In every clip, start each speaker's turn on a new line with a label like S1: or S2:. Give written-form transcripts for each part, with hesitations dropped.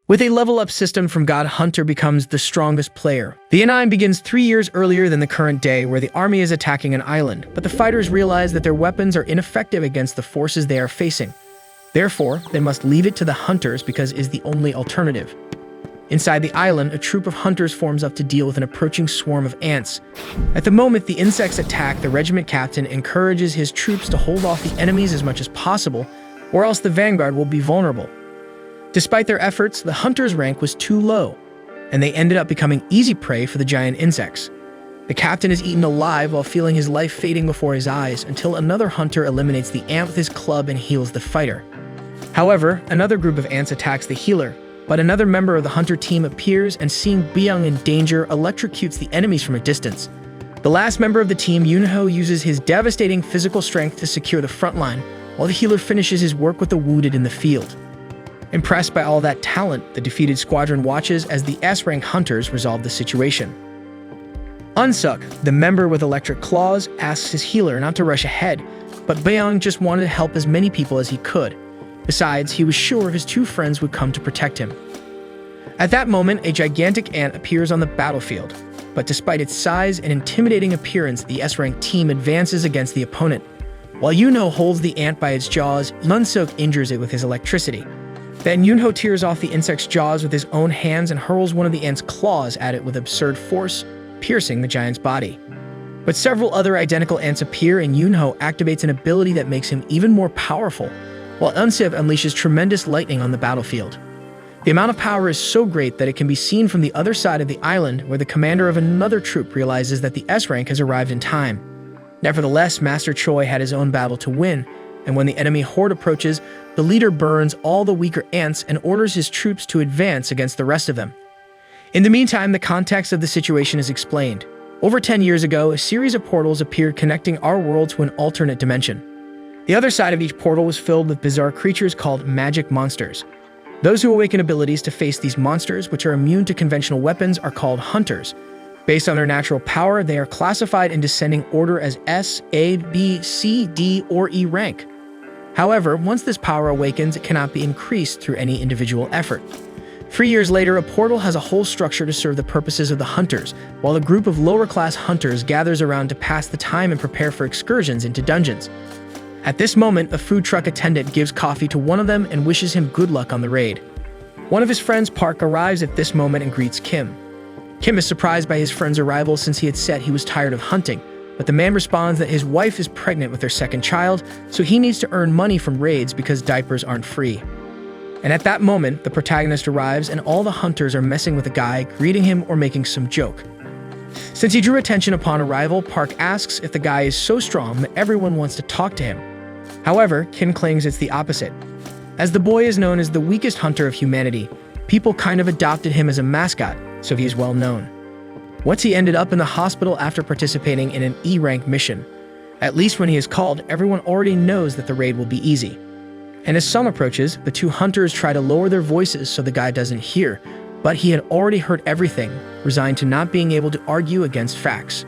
S1: With a level-up system from God, Hunter becomes the strongest player. The anime begins 3 years earlier than the current day, where the army is attacking an island, but the fighters realize that their weapons are ineffective against the forces they are facing. Therefore, they must leave it to the hunters because it is the only alternative. Inside the island, a troop of hunters forms up to deal with an approaching swarm of ants. At the moment the insects attack, the regiment captain encourages his troops to hold off the enemies as much as possible, or else the vanguard will be vulnerable. Despite their efforts, the hunter's rank was too low, and they ended up becoming easy prey for the giant insects. The captain is eaten alive while feeling his life fading before his eyes until another hunter eliminates the ant with his club and heals the fighter. However, another group of ants attacks the healer, but another member of the hunter team appears and, seeing Byung in danger, electrocutes the enemies from a distance. The last member of the team, Yunho, uses his devastating physical strength to secure the front line, while the healer finishes his work with the wounded in the field. Impressed by all that talent, the defeated squadron watches as the S-rank hunters resolve the situation. Unsuk, the member with electric claws, asks his healer not to rush ahead, but Byung just wanted to help as many people as he could. Besides, he was sure his two friends would come to protect him. At that moment, a gigantic ant appears on the battlefield, but despite its size and intimidating appearance, the S-rank team advances against the opponent. While Yunho holds the ant by its jaws, Unsuk injures it with his electricity. Then Yunho tears off the insect's jaws with his own hands and hurls one of the ant's claws at it with absurd force, piercing the giant's body. But several other identical ants appear, and Yunho activates an ability that makes him even more powerful, while Unsuk unleashes tremendous lightning on the battlefield. The amount of power is so great that it can be seen from the other side of the island, where the commander of another troop realizes that the S-rank has arrived in time. Nevertheless, Master Choi had his own battle to win, and when the enemy horde approaches, the leader burns all the weaker ants and orders his troops to advance against the rest of them. In the meantime, the context of the situation is explained. Over 10 years ago, a series of portals appeared connecting our world to an alternate dimension. The other side of each portal was filled with bizarre creatures called magic monsters. Those who awaken abilities to face these monsters, which are immune to conventional weapons, are called hunters. Based on their natural power, they are classified in descending order as S, A, B, C, D, or E rank. However, once this power awakens, it cannot be increased through any individual effort. 3 years later, a portal has a whole structure to serve the purposes of the hunters, while a group of lower-class hunters gathers around to pass the time and prepare for excursions into dungeons. At this moment, a food truck attendant gives coffee to one of them and wishes him good luck on the raid. One of his friends, Park, arrives at this moment and greets Kim. Kim is surprised by his friend's arrival since he had said he was tired of hunting, but the man responds that his wife is pregnant with their second child, so he needs to earn money from raids because diapers aren't free. And at that moment, the protagonist arrives and all the hunters are messing with the guy, greeting him or making some joke. Since he drew attention upon arrival, Park asks if the guy is so strong that everyone wants to talk to him. However, Kim claims it's the opposite. As the boy is known as the weakest hunter of humanity, people kind of adopted him as a mascot, so he is well known. Once he ended up in the hospital after participating in an E-rank mission. At least when he is called, everyone already knows that the raid will be easy. And as sun approaches, the two hunters try to lower their voices so the guy doesn't hear, but he had already heard everything, resigned to not being able to argue against facts.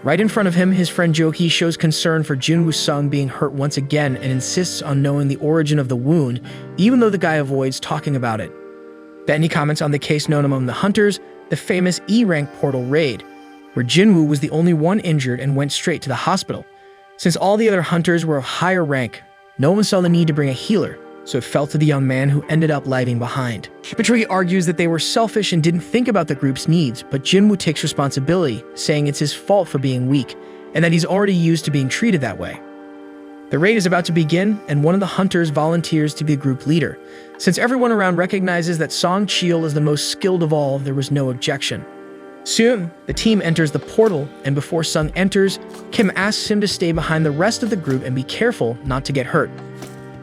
S1: Right in front of him, his friend Jo-hee shows concern for Jin Woo-sung being hurt once again and insists on knowing the origin of the wound, even though the guy avoids talking about it. Then he comments on the case known among the hunters, the famous E-rank portal raid, where Jinwoo was the only one injured and went straight to the hospital. Since all the other hunters were of higher rank, no one saw the need to bring a healer, so it fell to the young man who ended up lagging behind. Betrayee argues that they were selfish and didn't think about the group's needs, but Jinwoo takes responsibility, saying it's his fault for being weak, and that he's already used to being treated that way. The raid is about to begin, and one of the hunters volunteers to be the group leader. Since everyone around recognizes that Song Cheol is the most skilled of all, there was no objection. Soon, the team enters the portal, and before Sung enters, Kim asks him to stay behind the rest of the group and be careful not to get hurt.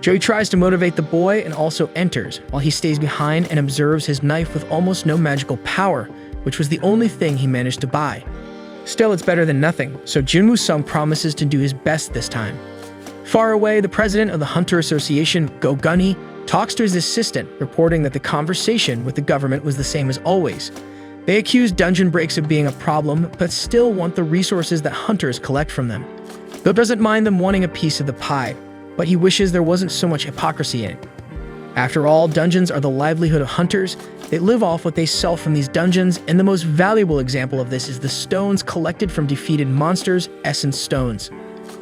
S1: Joey tries to motivate the boy and also enters, while he stays behind and observes his knife with almost no magical power, which was the only thing he managed to buy. Still, it's better than nothing, so Jin Woo-sung promises to do his best this time. Far away, the president of the Hunter Association, Go Gun-hee, talks to his assistant, reporting that the conversation with the government was the same as always. They accuse dungeon breaks of being a problem, but still want the resources that hunters collect from them. Go doesn't mind them wanting a piece of the pie, but he wishes there wasn't so much hypocrisy in it. After all, dungeons are the livelihood of hunters. They live off what they sell from these dungeons, and the most valuable example of this is the stones collected from defeated monsters, essence stones.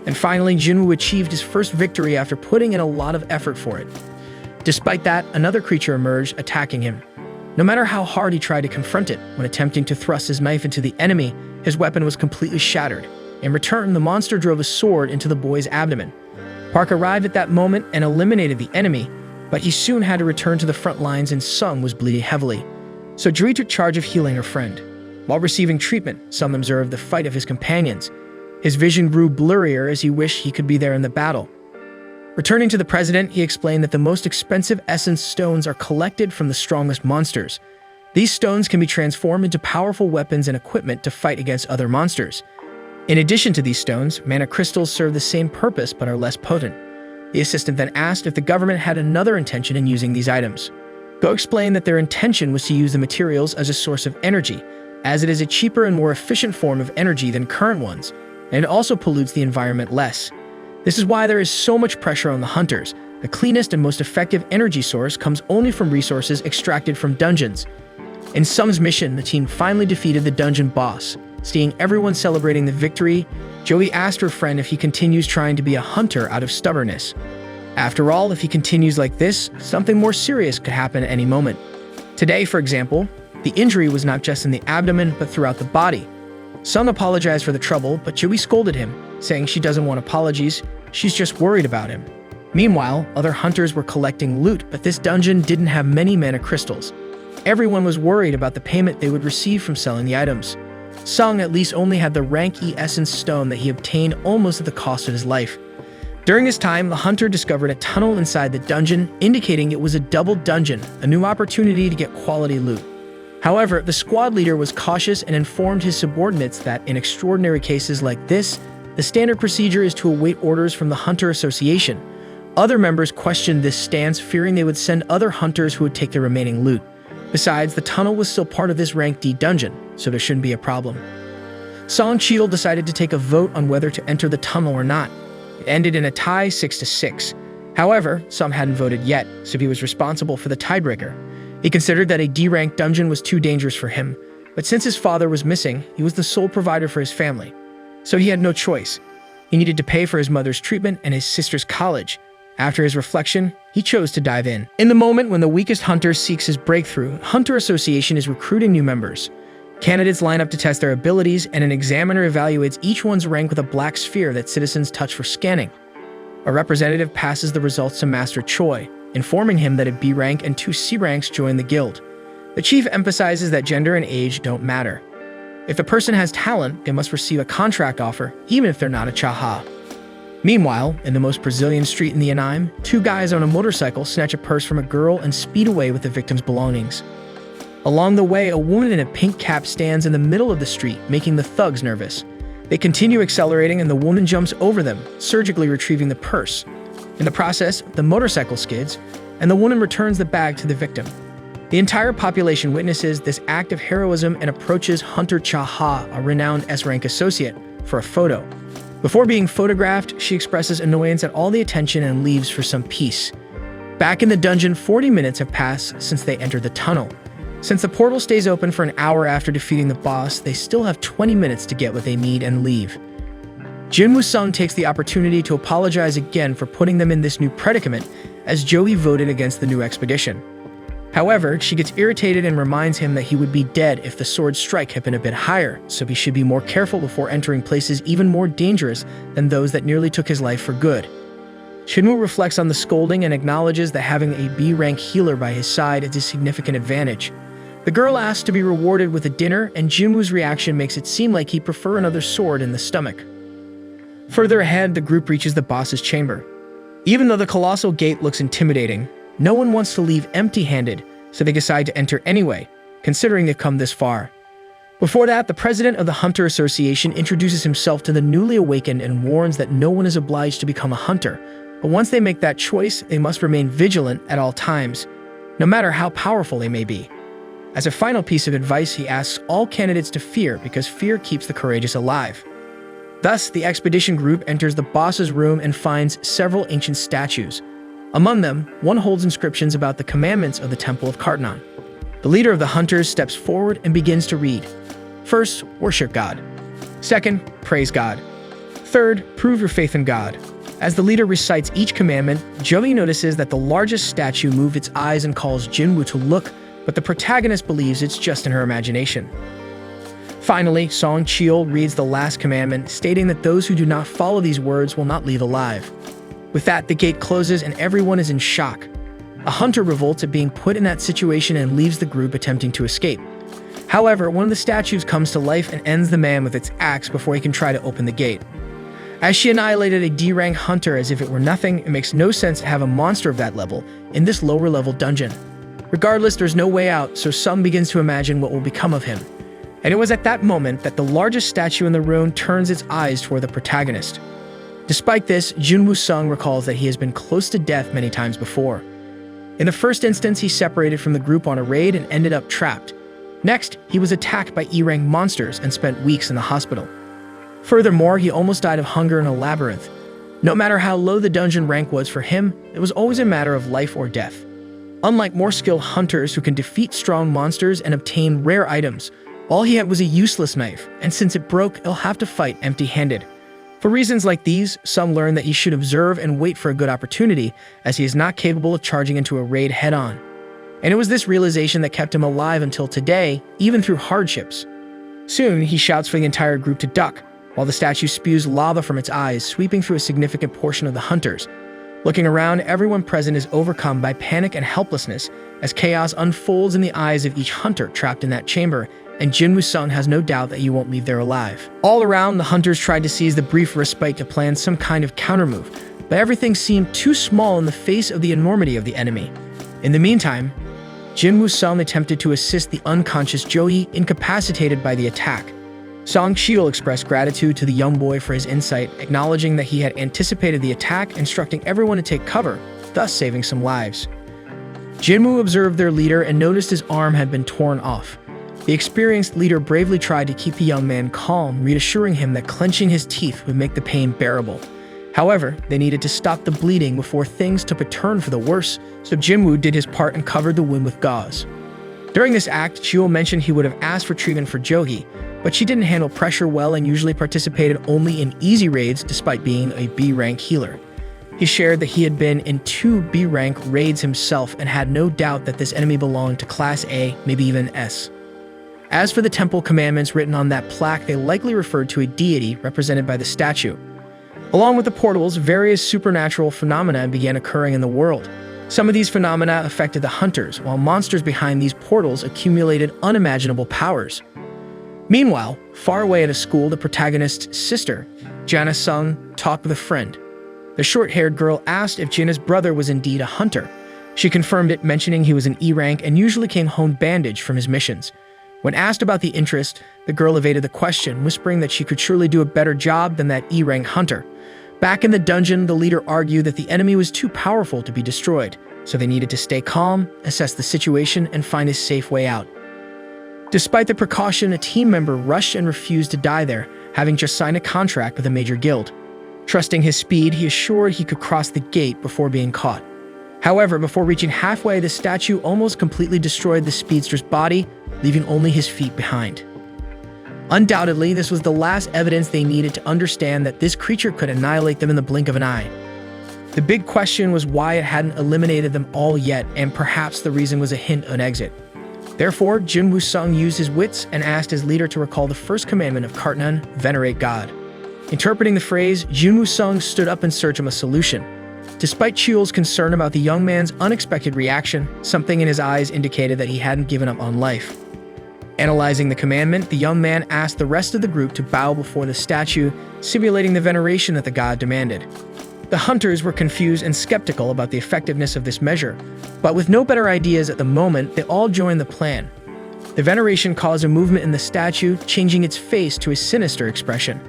S1: And finally, Jinwoo achieved his first victory after putting in a lot of effort for it. Despite that, another creature emerged, attacking him. No matter how hard he tried to confront it, when attempting to thrust his knife into the enemy, his weapon was completely shattered. In return, the monster drove a sword into the boy's abdomen. Park arrived at that moment and eliminated the enemy, but he soon had to return to the front lines and Sung was bleeding heavily. So Juri took charge of healing her friend. While receiving treatment, Sung observed the fight of his companions. His vision grew blurrier as he wished he could be there in the battle. Returning to the president, he explained that the most expensive essence stones are collected from the strongest monsters. These stones can be transformed into powerful weapons and equipment to fight against other monsters. In addition to these stones, mana crystals serve the same purpose but are less potent. The assistant then asked if the government had another intention in using these items. Go explained that their intention was to use the materials as a source of energy, as it is a cheaper and more efficient form of energy than current ones, and it also pollutes the environment less. This is why there is so much pressure on the hunters. The cleanest and most effective energy source comes only from resources extracted from dungeons. In Sung's mission, the team finally defeated the dungeon boss. Seeing everyone celebrating the victory, Joey asked her friend if he continues trying to be a hunter out of stubbornness. After all, if he continues like this, something more serious could happen at any moment. Today, for example, the injury was not just in the abdomen, but throughout the body. Sung apologized for the trouble, but Joey scolded him, saying she doesn't want apologies, she's just worried about him. Meanwhile, other hunters were collecting loot, but this dungeon didn't have many mana crystals. Everyone was worried about the payment they would receive from selling the items. Sung at least only had the rank E essence stone that he obtained almost at the cost of his life. During this time, the hunter discovered a tunnel inside the dungeon, indicating it was a double dungeon, a new opportunity to get quality loot. However, the squad leader was cautious and informed his subordinates that in extraordinary cases like this, the standard procedure is to await orders from the Hunter Association. Other members questioned this stance, fearing they would send other hunters who would take the remaining loot. Besides, the tunnel was still part of this rank D dungeon, so there shouldn't be a problem. Song Cheadle decided to take a vote on whether to enter the tunnel or not. It ended in a tie 6-6. However, some hadn't voted yet, so he was responsible for the tiebreaker. He considered that a D-rank dungeon was too dangerous for him, but since his father was missing, he was the sole provider for his family. So he had no choice. He needed to pay for his mother's treatment and his sister's college. After his reflection, he chose to dive in. In the moment when the weakest hunter seeks his breakthrough, Hunter Association is recruiting new members. Candidates line up to test their abilities, and an examiner evaluates each one's rank with a black sphere that citizens touch for scanning. A representative passes the results to Master Choi, informing him that a B rank and 2 C ranks join the guild. The chief emphasizes that gender and age don't matter. If a person has talent, they must receive a contract offer, even if they're not a Chaha. Meanwhile, in the most Brazilian street in the Anaheim, 2 guys on a motorcycle snatch a purse from a girl and speed away with the victim's belongings. Along the way, a woman in a pink cap stands in the middle of the street, making the thugs nervous. They continue accelerating and the woman jumps over them, surgically retrieving the purse. In the process, the motorcycle skids, and the woman returns the bag to the victim. The entire population witnesses this act of heroism and approaches Hunter Chaha, a renowned S-rank associate, for a photo. Before being photographed, she expresses annoyance at all the attention and leaves for some peace. Back in the dungeon, 40 minutes have passed since they entered the tunnel. Since the portal stays open for an hour after defeating the boss, they still have 20 minutes to get what they need and leave. Jinwoo Sung takes the opportunity to apologize again for putting them in this new predicament, as Joey voted against the new expedition. However, she gets irritated and reminds him that he would be dead if the sword strike had been a bit higher, so he should be more careful before entering places even more dangerous than those that nearly took his life for good. Jinwoo reflects on the scolding and acknowledges that having a B-rank healer by his side is a significant advantage. The girl asks to be rewarded with a dinner, and Jinwoo's reaction makes it seem like he'd prefer another sword in the stomach. Further ahead, the group reaches the boss's chamber. Even though the colossal gate looks intimidating, no one wants to leave empty-handed, so they decide to enter anyway, considering they've come this far. Before that, the president of the Hunter Association introduces himself to the newly awakened and warns that no one is obliged to become a hunter, but once they make that choice, they must remain vigilant at all times, no matter how powerful they may be. As a final piece of advice, he asks all candidates to fear because fear keeps the courageous alive. Thus, the expedition group enters the boss's room and finds several ancient statues. Among them, one holds inscriptions about the commandments of the Temple of Kartnan. The leader of the hunters steps forward and begins to read. First, worship God. Second, praise God. Third, prove your faith in God. As the leader recites each commandment, Joey notices that the largest statue moved its eyes and calls Jinwoo to look, but the protagonist believes it's just in her imagination. Finally, Song Cheol reads the last commandment, stating that those who do not follow these words will not leave alive. With that, the gate closes and everyone is in shock. A hunter revolts at being put in that situation and leaves the group attempting to escape. However, one of the statues comes to life and ends the man with its axe before he can try to open the gate. As she annihilated a D-rank hunter as if it were nothing, it makes no sense to have a monster of that level in this lower level dungeon. Regardless, there's no way out, so Sung begins to imagine what will become of him. And it was at that moment that the largest statue in the room turns its eyes toward the protagonist. Despite this, Junwoo Sung recalls that he has been close to death many times before. In the first instance, he separated from the group on a raid and ended up trapped. Next, he was attacked by E-rank monsters and spent weeks in the hospital. Furthermore, he almost died of hunger in a labyrinth. No matter how low the dungeon rank was for him, it was always a matter of life or death. Unlike more skilled hunters who can defeat strong monsters and obtain rare items, all he had was a useless knife, and since it broke, he'll have to fight empty-handed. For reasons like these, some learn that he should observe and wait for a good opportunity, as he is not capable of charging into a raid head-on. And it was this realization that kept him alive until today, even through hardships. Soon, he shouts for the entire group to duck, while the statue spews lava from its eyes, sweeping through a significant portion of the hunters. Looking around, everyone present is overcome by panic and helplessness as chaos unfolds in the eyes of each hunter trapped in that chamber, and Jinwoo Sung has no doubt that you won't leave there alive. All around, the hunters tried to seize the brief respite to plan some kind of countermove, but everything seemed too small in the face of the enormity of the enemy. In the meantime, Jinwoo Sung attempted to assist the unconscious Joey, incapacitated by the attack. Song Cheol expressed gratitude to the young boy for his insight, acknowledging that he had anticipated the attack, instructing everyone to take cover, thus saving some lives. Jinwoo observed their leader and noticed his arm had been torn off. The experienced leader bravely tried to keep the young man calm, reassuring him that clenching his teeth would make the pain bearable. However, they needed to stop the bleeding before things took a turn for the worse, so Jinwoo did his part and covered the wound with gauze. During this act, Cheol mentioned he would have asked for treatment for Jogi, but she didn't handle pressure well and usually participated only in easy raids despite being a B-rank healer. He shared that he had been in 2 B-rank raids himself and had no doubt that this enemy belonged to Class A, maybe even S. As for the temple commandments written on that plaque, they likely referred to a deity represented by the statue. Along with the portals, various supernatural phenomena began occurring in the world. Some of these phenomena affected the hunters, while monsters behind these portals accumulated unimaginable powers. Meanwhile, far away at a school, the protagonist's sister, Jana Sung, talked with a friend. The short-haired girl asked if Jina's brother was indeed a hunter. She confirmed it, mentioning he was an E-rank and usually came home bandaged from his missions. When asked about the interest, the girl evaded the question, whispering that she could surely do a better job than that E-rank hunter. Back in the dungeon, the leader argued that the enemy was too powerful to be destroyed, so they needed to stay calm, assess the situation, and find a safe way out. Despite the precaution, a team member rushed and refused to die there, having just signed a contract with a major guild. Trusting his speed, he assured he could cross the gate before being caught. However, before reaching halfway, the statue almost completely destroyed the speedster's body, leaving only his feet behind. Undoubtedly, this was the last evidence they needed to understand that this creature could annihilate them in the blink of an eye. The big question was why it hadn't eliminated them all yet, and perhaps the reason was a hint of an exit. Therefore, Jinwoo Sung used his wits and asked his leader to recall the first commandment of Kartnan, venerate God. Interpreting the phrase, Jinwoo Sung stood up in search of a solution. Despite Cheol's concern about the young man's unexpected reaction, something in his eyes indicated that he hadn't given up on life. Analyzing the commandment, the young man asked the rest of the group to bow before the statue, simulating the veneration that the god demanded. The hunters were confused and skeptical about the effectiveness of this measure, but with no better ideas at the moment, they all joined the plan. The veneration caused a movement in the statue, changing its face to a sinister expression.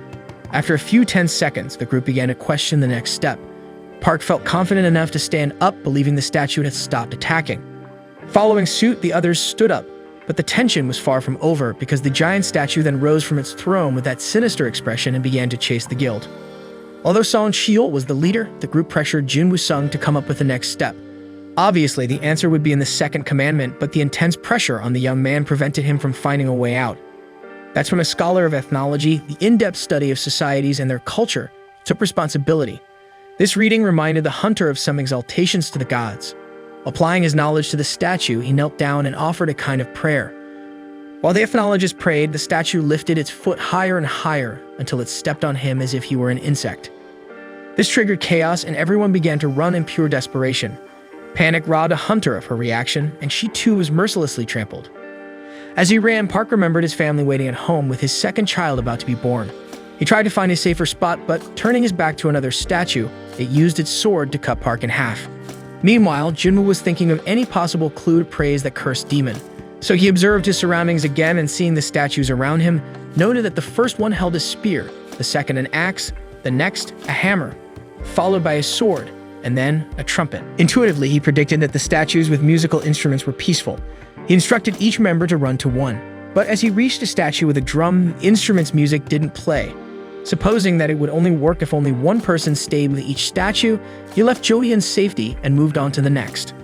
S1: After a few tense seconds, the group began to question the next step. Park felt confident enough to stand up, believing the statue had stopped attacking. Following suit, the others stood up, but the tension was far from over because the giant statue then rose from its throne with that sinister expression and began to chase the guild. Although Song Cheol was the leader, the group pressured Jin Woo-sung to come up with the next step. Obviously, the answer would be in the second commandment, but the intense pressure on the young man prevented him from finding a way out. That's from a scholar of ethnology, the in-depth study of societies and their culture took responsibility. This reading reminded the hunter of some exaltations to the gods. Applying his knowledge to the statue, he knelt down and offered a kind of prayer. While the ethnologist prayed, the statue lifted its foot higher and higher until it stepped on him as if he were an insect. This triggered chaos and everyone began to run in pure desperation. Panic robbed a hunter of her reaction, and she too was mercilessly trampled. As he ran, Park remembered his family waiting at home with his second child about to be born. He tried to find a safer spot, but turning his back to another statue, it used its sword to cut Park in half. Meanwhile, Jinwoo was thinking of any possible clue to praise the cursed demon. So he observed his surroundings again and seeing the statues around him, noted that the first one held a spear, the second an axe, the next a hammer, followed by a sword, and then a trumpet. Intuitively, he predicted that the statues with musical instruments were peaceful. He instructed each member to run to one. But as he reached a statue with a drum, the instrument's music didn't play. Supposing that it would only work if only one person stayed with each statue, he left Jody in safety and moved on to the next.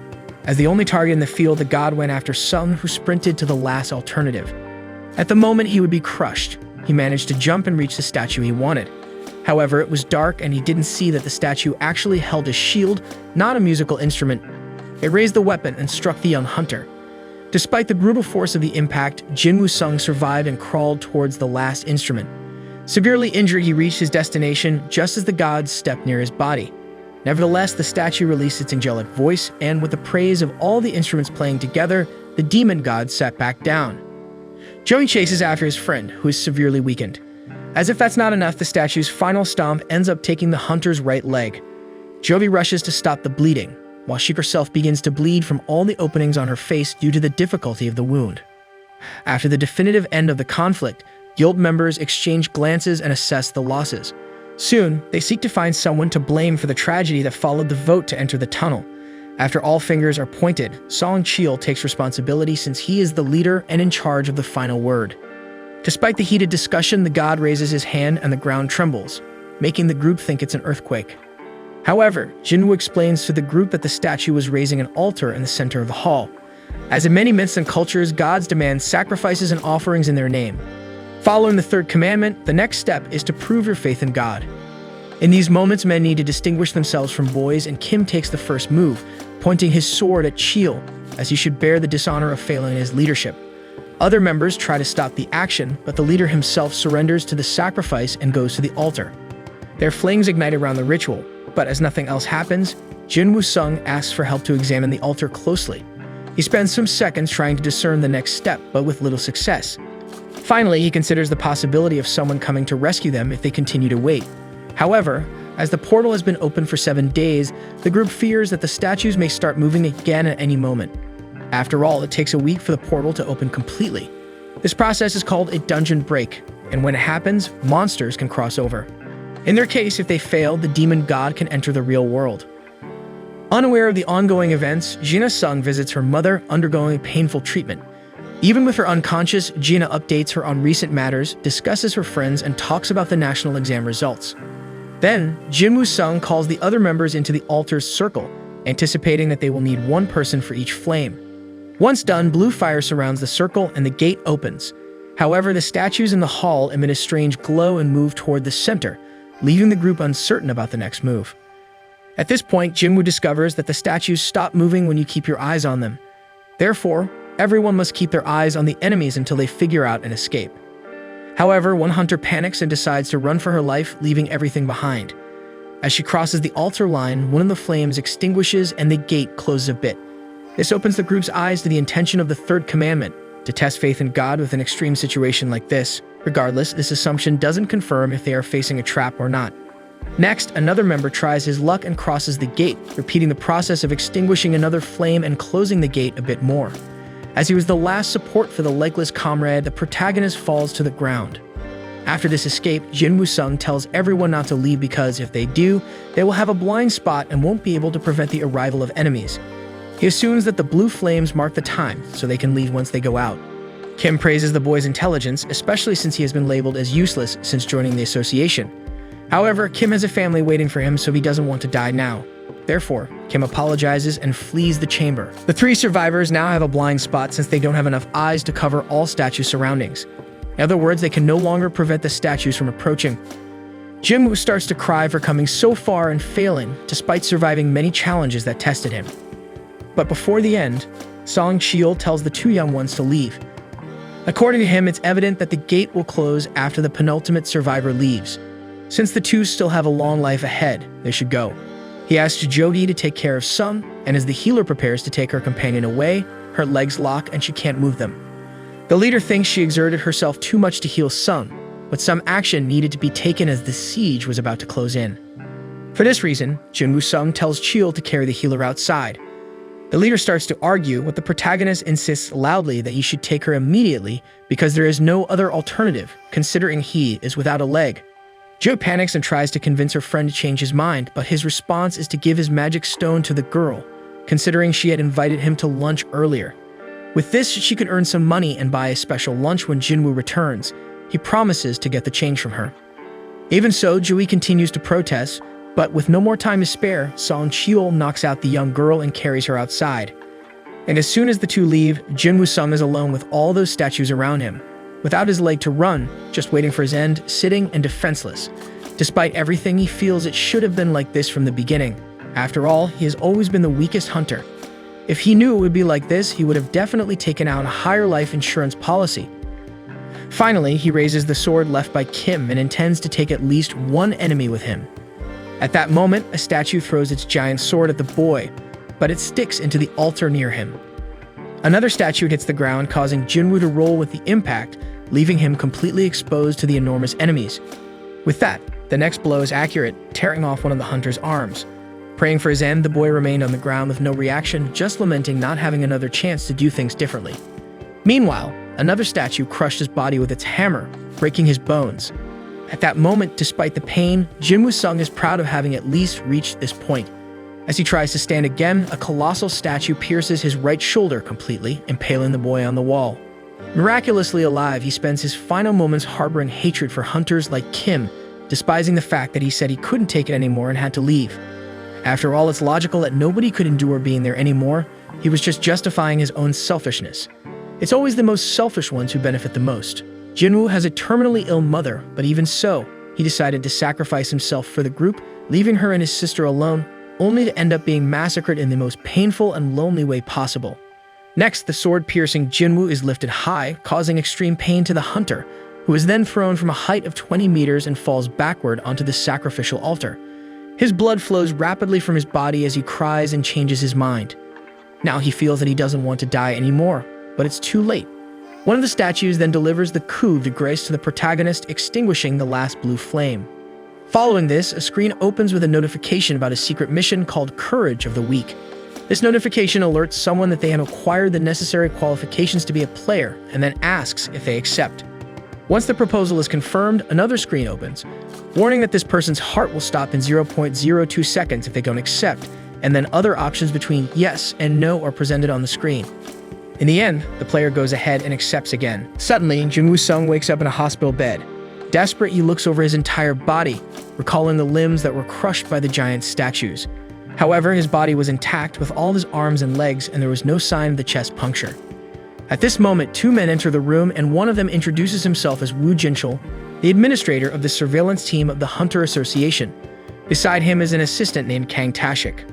S1: As the only target in the field, the god went after Sung, who sprinted to the last alternative. At the moment he would be crushed, he managed to jump and reach the statue he wanted. However, it was dark and he didn't see that the statue actually held a shield, not a musical instrument. It raised the weapon and struck the young hunter. Despite the brutal force of the impact, Jin Woo-sung survived and crawled towards the last instrument. Severely injured, he reached his destination just as the god stepped near his body. Nevertheless, the statue released its angelic voice, and with the praise of all the instruments playing together, the demon god sat back down. Joey chases after his friend, who is severely weakened. As if that's not enough, the statue's final stomp ends up taking the hunter's right leg. Jovi rushes to stop the bleeding, while she herself begins to bleed from all the openings on her face due to the difficulty of the wound. After the definitive end of the conflict, guild members exchange glances and assess the losses. Soon, they seek to find someone to blame for the tragedy that followed the vote to enter the tunnel. After all fingers are pointed, Song Cheol takes responsibility since he is the leader and in charge of the final word. Despite the heated discussion, the god raises his hand and the ground trembles, making the group think it's an earthquake. However, Jinwoo explains to the group that the statue was raising an altar in the center of the hall. As in many myths and cultures, gods demand sacrifices and offerings in their name. Following the third commandment, the next step is to prove your faith in God. In these moments, men need to distinguish themselves from boys, and Kim takes the first move, pointing his sword at Cheol, as he should bear the dishonor of failing in his leadership. Other members try to stop the action, but the leader himself surrenders to the sacrifice and goes to the altar. Their flames ignite around the ritual, but as nothing else happens, Jin Woo-sung asks for help to examine the altar closely. He spends some seconds trying to discern the next step, but with little success. Finally, he considers the possibility of someone coming to rescue them if they continue to wait. However, as the portal has been open for 7 days, the group fears that the statues may start moving again at any moment. After all, it takes a week for the portal to open completely. This process is called a dungeon break, and when it happens, monsters can cross over. In their case, if they fail, the demon god can enter the real world. Unaware of the ongoing events, Jina Sung visits her mother, undergoing painful treatment. Even with her unconscious, Jina updates her on recent matters, discusses her friends, and talks about the national exam results. Then, Jin Woo-sung calls the other members into the altar's circle, anticipating that they will need one person for each flame. Once done, blue fire surrounds the circle and the gate opens. However, the statues in the hall emit a strange glow and move toward the center, leaving the group uncertain about the next move. At this point, Jinwoo discovers that the statues stop moving when you keep your eyes on them. Therefore, everyone must keep their eyes on the enemies until they figure out an escape. However, one hunter panics and decides to run for her life, leaving everything behind. As she crosses the altar line, one of the flames extinguishes and the gate closes a bit. This opens the group's eyes to the intention of the third commandment, to test faith in God with an extreme situation like this. Regardless, this assumption doesn't confirm if they are facing a trap or not. Next, another member tries his luck and crosses the gate, repeating the process of extinguishing another flame and closing the gate a bit more. As he was the last support for the legless comrade, the protagonist falls to the ground. After this escape, Jin Woo-sung tells everyone not to leave because if they do, they will have a blind spot and won't be able to prevent the arrival of enemies. He assumes that the blue flames mark the time, so they can leave once they go out. Kim praises the boy's intelligence, especially since he has been labeled as useless since joining the association. However, Kim has a family waiting for him, so he doesn't want to die now. Therefore, Kim apologizes and flees the chamber. The three survivors now have a blind spot since they don't have enough eyes to cover all statue surroundings. In other words, they can no longer prevent the statues from approaching. Jinwoo starts to cry for coming so far and failing, despite surviving many challenges that tested him. But before the end, Song Cheol tells the two young ones to leave. According to him, it's evident that the gate will close after the penultimate survivor leaves. Since the two still have a long life ahead, they should go. He asks Jogi to take care of Sung, and as the healer prepares to take her companion away, her legs lock and she can't move them. The leader thinks she exerted herself too much to heal Sung, but some action needed to be taken as the siege was about to close in. For this reason, Jinwoo Sung tells Cheol to carry the healer outside. The leader starts to argue, but the protagonist insists loudly that he should take her immediately because there is no other alternative, considering he is without a leg. Jo panics and tries to convince her friend to change his mind, but his response is to give his magic stone to the girl, considering she had invited him to lunch earlier. With this, she could earn some money and buy a special lunch when Jinwoo returns. He promises to get the change from her. Even so, Jui continues to protest, but with no more time to spare, Song Cheol knocks out the young girl and carries her outside. And as soon as the two leave, Jinwoo Sung is alone with all those statues around him, without his leg to run, just waiting for his end, sitting and defenseless. Despite everything, he feels it should have been like this from the beginning. After all, he has always been the weakest hunter. If he knew it would be like this, he would have definitely taken out a higher life insurance policy. Finally, he raises the sword left by Kim and intends to take at least one enemy with him. At that moment, a statue throws its giant sword at the boy, but it sticks into the altar near him. Another statue hits the ground, causing Jinwoo to roll with the impact, leaving him completely exposed to the enormous enemies. With that, the next blow is accurate, tearing off one of the hunter's arms. Praying for his end, the boy remained on the ground with no reaction, just lamenting not having another chance to do things differently. Meanwhile, another statue crushed his body with its hammer, breaking his bones. At that moment, despite the pain, Jinwoo Sung is proud of having at least reached this point. As he tries to stand again, a colossal statue pierces his right shoulder completely, impaling the boy on the wall. Miraculously alive, he spends his final moments harboring hatred for hunters like Kim, despising the fact that he said he couldn't take it anymore and had to leave. After all, it's logical that nobody could endure being there anymore. He was just justifying his own selfishness. It's always the most selfish ones who benefit the most. Jinwoo has a terminally ill mother, but even so, he decided to sacrifice himself for the group, leaving her and his sister alone, only to end up being massacred in the most painful and lonely way possible. Next, the sword-piercing Jinwoo is lifted high, causing extreme pain to the hunter, who is then thrown from a height of 20 meters and falls backward onto the sacrificial altar. His blood flows rapidly from his body as he cries and changes his mind. Now he feels that he doesn't want to die anymore, but it's too late. One of the statues then delivers the coup de grace to the protagonist, extinguishing the last blue flame. Following this, a screen opens with a notification about a secret mission called Courage of the Weak. This notification alerts someone that they have acquired the necessary qualifications to be a player, and then asks if they accept. Once the proposal is confirmed, another screen opens, warning that this person's heart will stop in 0.02 seconds if they don't accept, and then other options between yes and no are presented on the screen. In the end, the player goes ahead and accepts again. Suddenly, Jinwoo Sung wakes up in a hospital bed. Desperate, he looks over his entire body, recalling the limbs that were crushed by the giant statues. However, his body was intact with all his arms and legs, and there was no sign of the chest puncture. At this moment, two men enter the room, and one of them introduces himself as Woo Jinchul, the administrator of the surveillance team of the Hunter Association. Beside him is an assistant named Kang Tashik.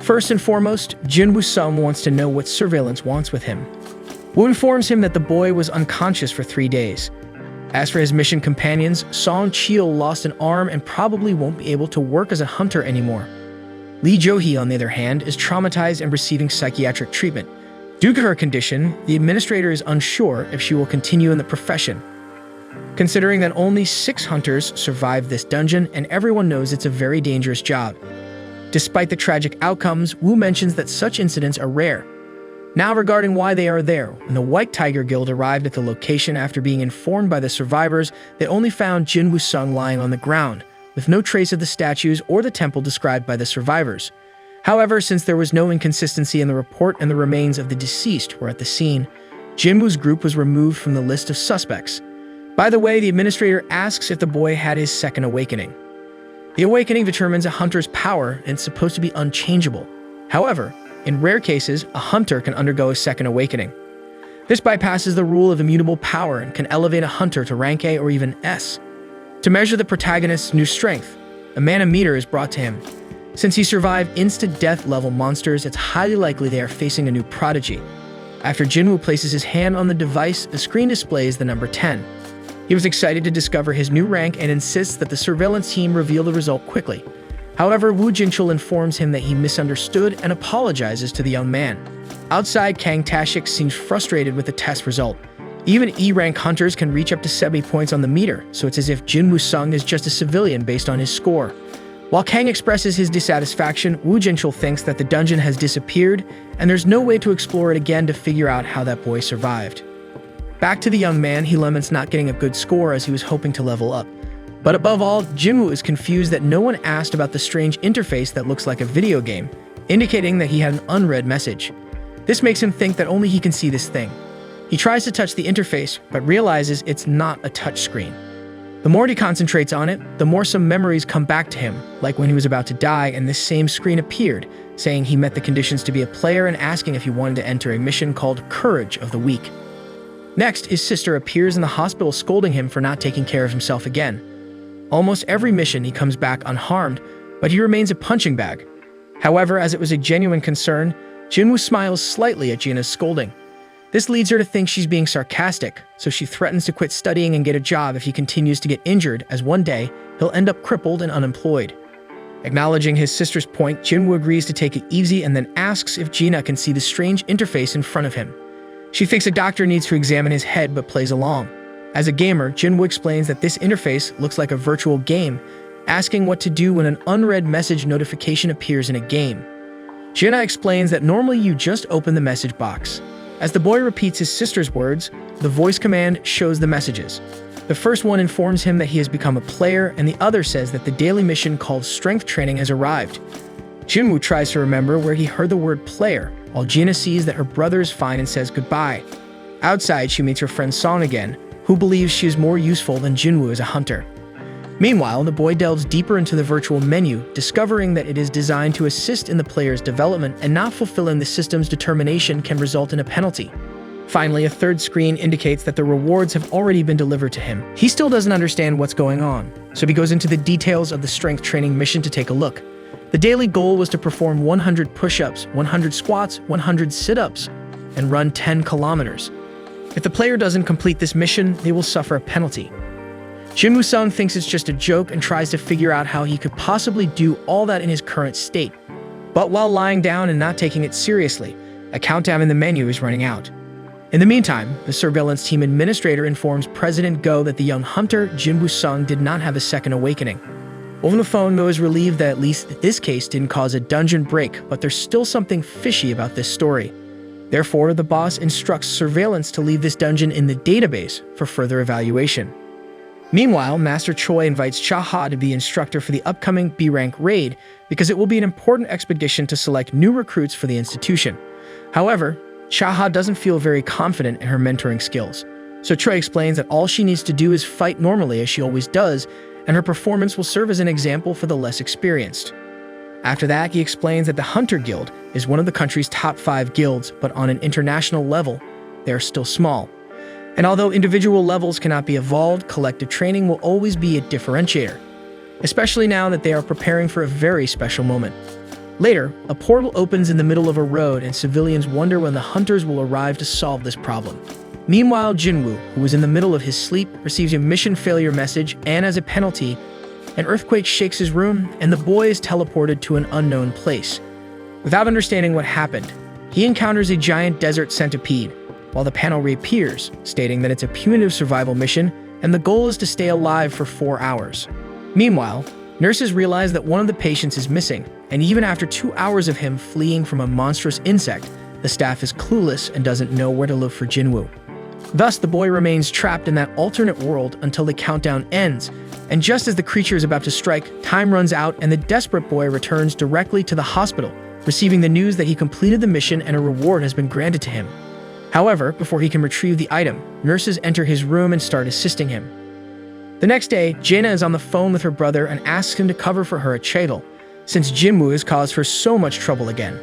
S1: First and foremost, Jinwoo Sung wants to know what surveillance wants with him. Woo informs him that the boy was unconscious for 3 days. As for his mission companions, Song Cheol lost an arm and probably won't be able to work as a hunter anymore. Lee Jo-hee, on the other hand, is traumatized and receiving psychiatric treatment. Due to her condition, the administrator is unsure if she will continue in the profession. Considering that only 6 hunters survived this dungeon, and everyone knows it's a very dangerous job. Despite the tragic outcomes, Woo mentions that such incidents are rare. Now regarding why they are there, when the White Tiger Guild arrived at the location after being informed by the survivors, they only found Jinwoo Sung lying on the ground, with no trace of the statues or the temple described by the survivors. However, since there was no inconsistency in the report and the remains of the deceased were at the scene, Jinwoo's group was removed from the list of suspects. By the way, the administrator asks if the boy had his second awakening. The awakening determines a hunter's power and it's supposed to be unchangeable. However, in rare cases, a hunter can undergo a second awakening. This bypasses the rule of immutable power and can elevate a hunter to rank A or even S. To measure the protagonist's new strength, a manometer is brought to him. Since he survived instant death level monsters, it's highly likely they are facing a new prodigy. After Jinwoo places his hand on the device, the screen displays the number 10. He was excited to discover his new rank and insists that the surveillance team reveal the result quickly. However, Woo Jinchul informs him that he misunderstood and apologizes to the young man. Outside, Kang Tashik seems frustrated with the test result. Even E-rank hunters can reach up to 70 points on the meter, so it's as if Jinwoo Sung is just a civilian based on his score. While Kang expresses his dissatisfaction, Woo Jinchul thinks that the dungeon has disappeared, and there's no way to explore it again to figure out how that boy survived. Back to the young man, he laments not getting a good score as he was hoping to level up. But above all, Jinwoo is confused that no one asked about the strange interface that looks like a video game, indicating that he had an unread message. This makes him think that only he can see this thing. He tries to touch the interface, but realizes it's not a touchscreen. The more he concentrates on it, the more some memories come back to him, like when he was about to die and this same screen appeared, saying he met the conditions to be a player and asking if he wanted to enter a mission called Courage of the Weak. Next, his sister appears in the hospital scolding him for not taking care of himself again. Almost every mission he comes back unharmed, but he remains a punching bag. However, as it was a genuine concern, Jinwoo smiles slightly at Gina's scolding. This leads her to think she's being sarcastic, so she threatens to quit studying and get a job if he continues to get injured, as one day, he'll end up crippled and unemployed. Acknowledging his sister's point, Jinwoo agrees to take it easy and then asks if Gina can see the strange interface in front of him. She thinks a doctor needs to examine his head but plays along. As a gamer, Jinwoo explains that this interface looks like a virtual game, asking what to do when an unread message notification appears in a game. Gina explains that normally you just open the message box. As the boy repeats his sister's words, the voice command shows the messages. The first one informs him that he has become a player, and the other says that the daily mission called Strength Training has arrived. Jinwoo tries to remember where he heard the word player, while Gina sees that her brother is fine and says goodbye. Outside, she meets her friend Song again, who believes she is more useful than Jinwoo as a hunter. Meanwhile, the boy delves deeper into the virtual menu, discovering that it is designed to assist in the player's development and not fulfilling the system's determination can result in a penalty. Finally, a third screen indicates that the rewards have already been delivered to him. He still doesn't understand what's going on, so he goes into the details of the strength training mission to take a look. The daily goal was to perform 100 push-ups, 100 squats, 100 sit-ups, and run 10 kilometers. If the player doesn't complete this mission, they will suffer a penalty. Jinwoo Sung thinks it's just a joke and tries to figure out how he could possibly do all that in his current state. But while lying down and not taking it seriously, a countdown in the menu is running out. In the meantime, the surveillance team administrator informs President Go that the young hunter, Jinwoo Sung, did not have a second awakening. Over the phone, Go is relieved that at least this case didn't cause a dungeon break, but there's still something fishy about this story. Therefore, the boss instructs surveillance to leave this dungeon in the database for further evaluation. Meanwhile, Master Choi invites Cha-ha to be instructor for the upcoming B-rank raid because it will be an important expedition to select new recruits for the institution. However, Cha-ha doesn't feel very confident in her mentoring skills, so Choi explains that all she needs to do is fight normally as she always does, and her performance will serve as an example for the less experienced. After that, he explains that the Hunter Guild is one of the country's top 5 guilds, but on an international level, they are still small. And although individual levels cannot be evolved, collective training will always be a differentiator, especially now that they are preparing for a very special moment. Later, a portal opens in the middle of a road and civilians wonder when the hunters will arrive to solve this problem. Meanwhile, Jinwoo, who was in the middle of his sleep, receives a mission failure message, and as a penalty, an earthquake shakes his room and the boy is teleported to an unknown place. Without understanding what happened, he encounters a giant desert centipede, while the panel reappears, stating that it's a punitive survival mission and the goal is to stay alive for 4 hours. Meanwhile, nurses realize that one of the patients is missing, and even after 2 hours of him fleeing from a monstrous insect, the staff is clueless and doesn't know where to look for Jinwoo. Thus, the boy remains trapped in that alternate world until the countdown ends, and just as the creature is about to strike, time runs out and the desperate boy returns directly to the hospital, receiving the news that he completed the mission and a reward has been granted to him. However, before he can retrieve the item, nurses enter his room and start assisting him. The next day, Jaina is on the phone with her brother and asks him to cover for her at Cheadle, since Jinwoo has caused her so much trouble again.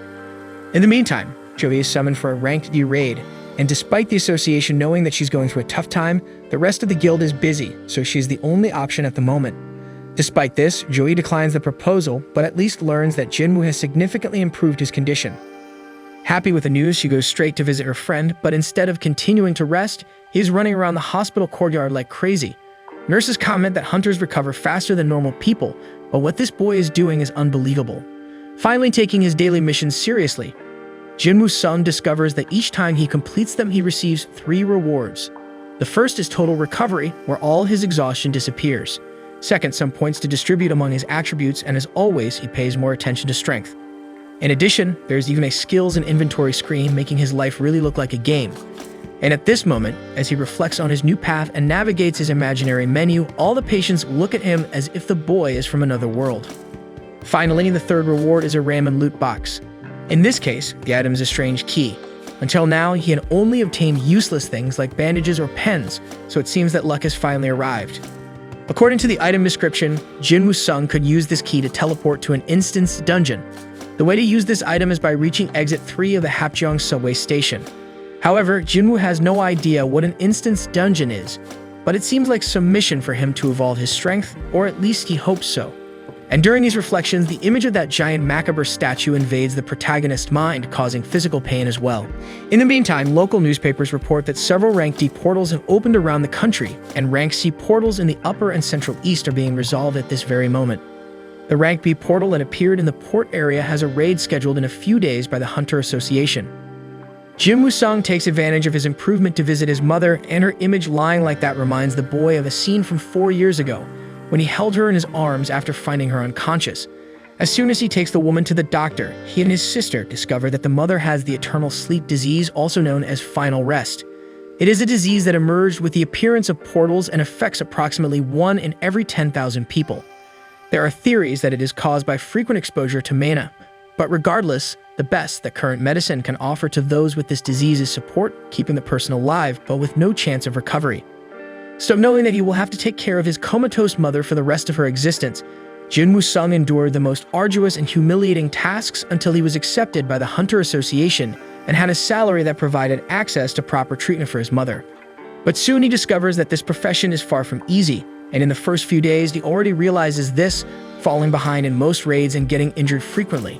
S1: In the meantime, Joey is summoned for a ranked D raid, and despite the association knowing that she's going through a tough time, the rest of the guild is busy, so she's the only option at the moment. Despite this, Joey declines the proposal, but at least learns that Jinwoo has significantly improved his condition. Happy with the news, she goes straight to visit her friend, but instead of continuing to rest, he is running around the hospital courtyard like crazy. Nurses comment that hunters recover faster than normal people, but what this boy is doing is unbelievable. Finally taking his daily missions seriously, Jinwoo Sung discovers that each time he completes them, he receives 3 rewards. The first is total recovery, where all his exhaustion disappears. Second, some points to distribute among his attributes, and as always, he pays more attention to strength. In addition, there's even a skills and inventory screen, making his life really look like a game. And at this moment, as he reflects on his new path and navigates his imaginary menu, all the patients look at him as if the boy is from another world. Finally, the third reward is a random loot box. In this case, the item is a strange key. Until now, he had only obtained useless things like bandages or pens, so it seems that luck has finally arrived. According to the item description, Jinwoo Sung could use this key to teleport to an instance dungeon. The way to use this item is by reaching exit 3 of the Hapjeong subway station. However, Jinwoo has no idea what an instance dungeon is, but it seems like some mission for him to evolve his strength, or at least he hopes so. And during these reflections, the image of that giant macabre statue invades the protagonist's mind, causing physical pain as well. In the meantime, local newspapers report that several Rank D portals have opened around the country, and Rank C portals in the Upper and Central East are being resolved at this very moment. The Rank B portal that appeared in the port area has a raid scheduled in a few days by the Hunter Association. Jinwoo Sung takes advantage of his improvement to visit his mother, and her image lying like that reminds the boy of a scene from 4 years ago, when he held her in his arms after finding her unconscious. As soon as he takes the woman to the doctor, he and his sister discover that the mother has the eternal sleep disease, also known as final rest. It is a disease that emerged with the appearance of portals and affects approximately 1 in every 10,000 people. There are theories that it is caused by frequent exposure to mana, but regardless, the best that current medicine can offer to those with this disease is support, keeping the person alive, but with no chance of recovery. So knowing that he will have to take care of his comatose mother for the rest of her existence, Jinwoo Sung endured the most arduous and humiliating tasks until he was accepted by the Hunter Association and had a salary that provided access to proper treatment for his mother. But soon he discovers that this profession is far from easy, and in the first few days he already realizes this, falling behind in most raids and getting injured frequently.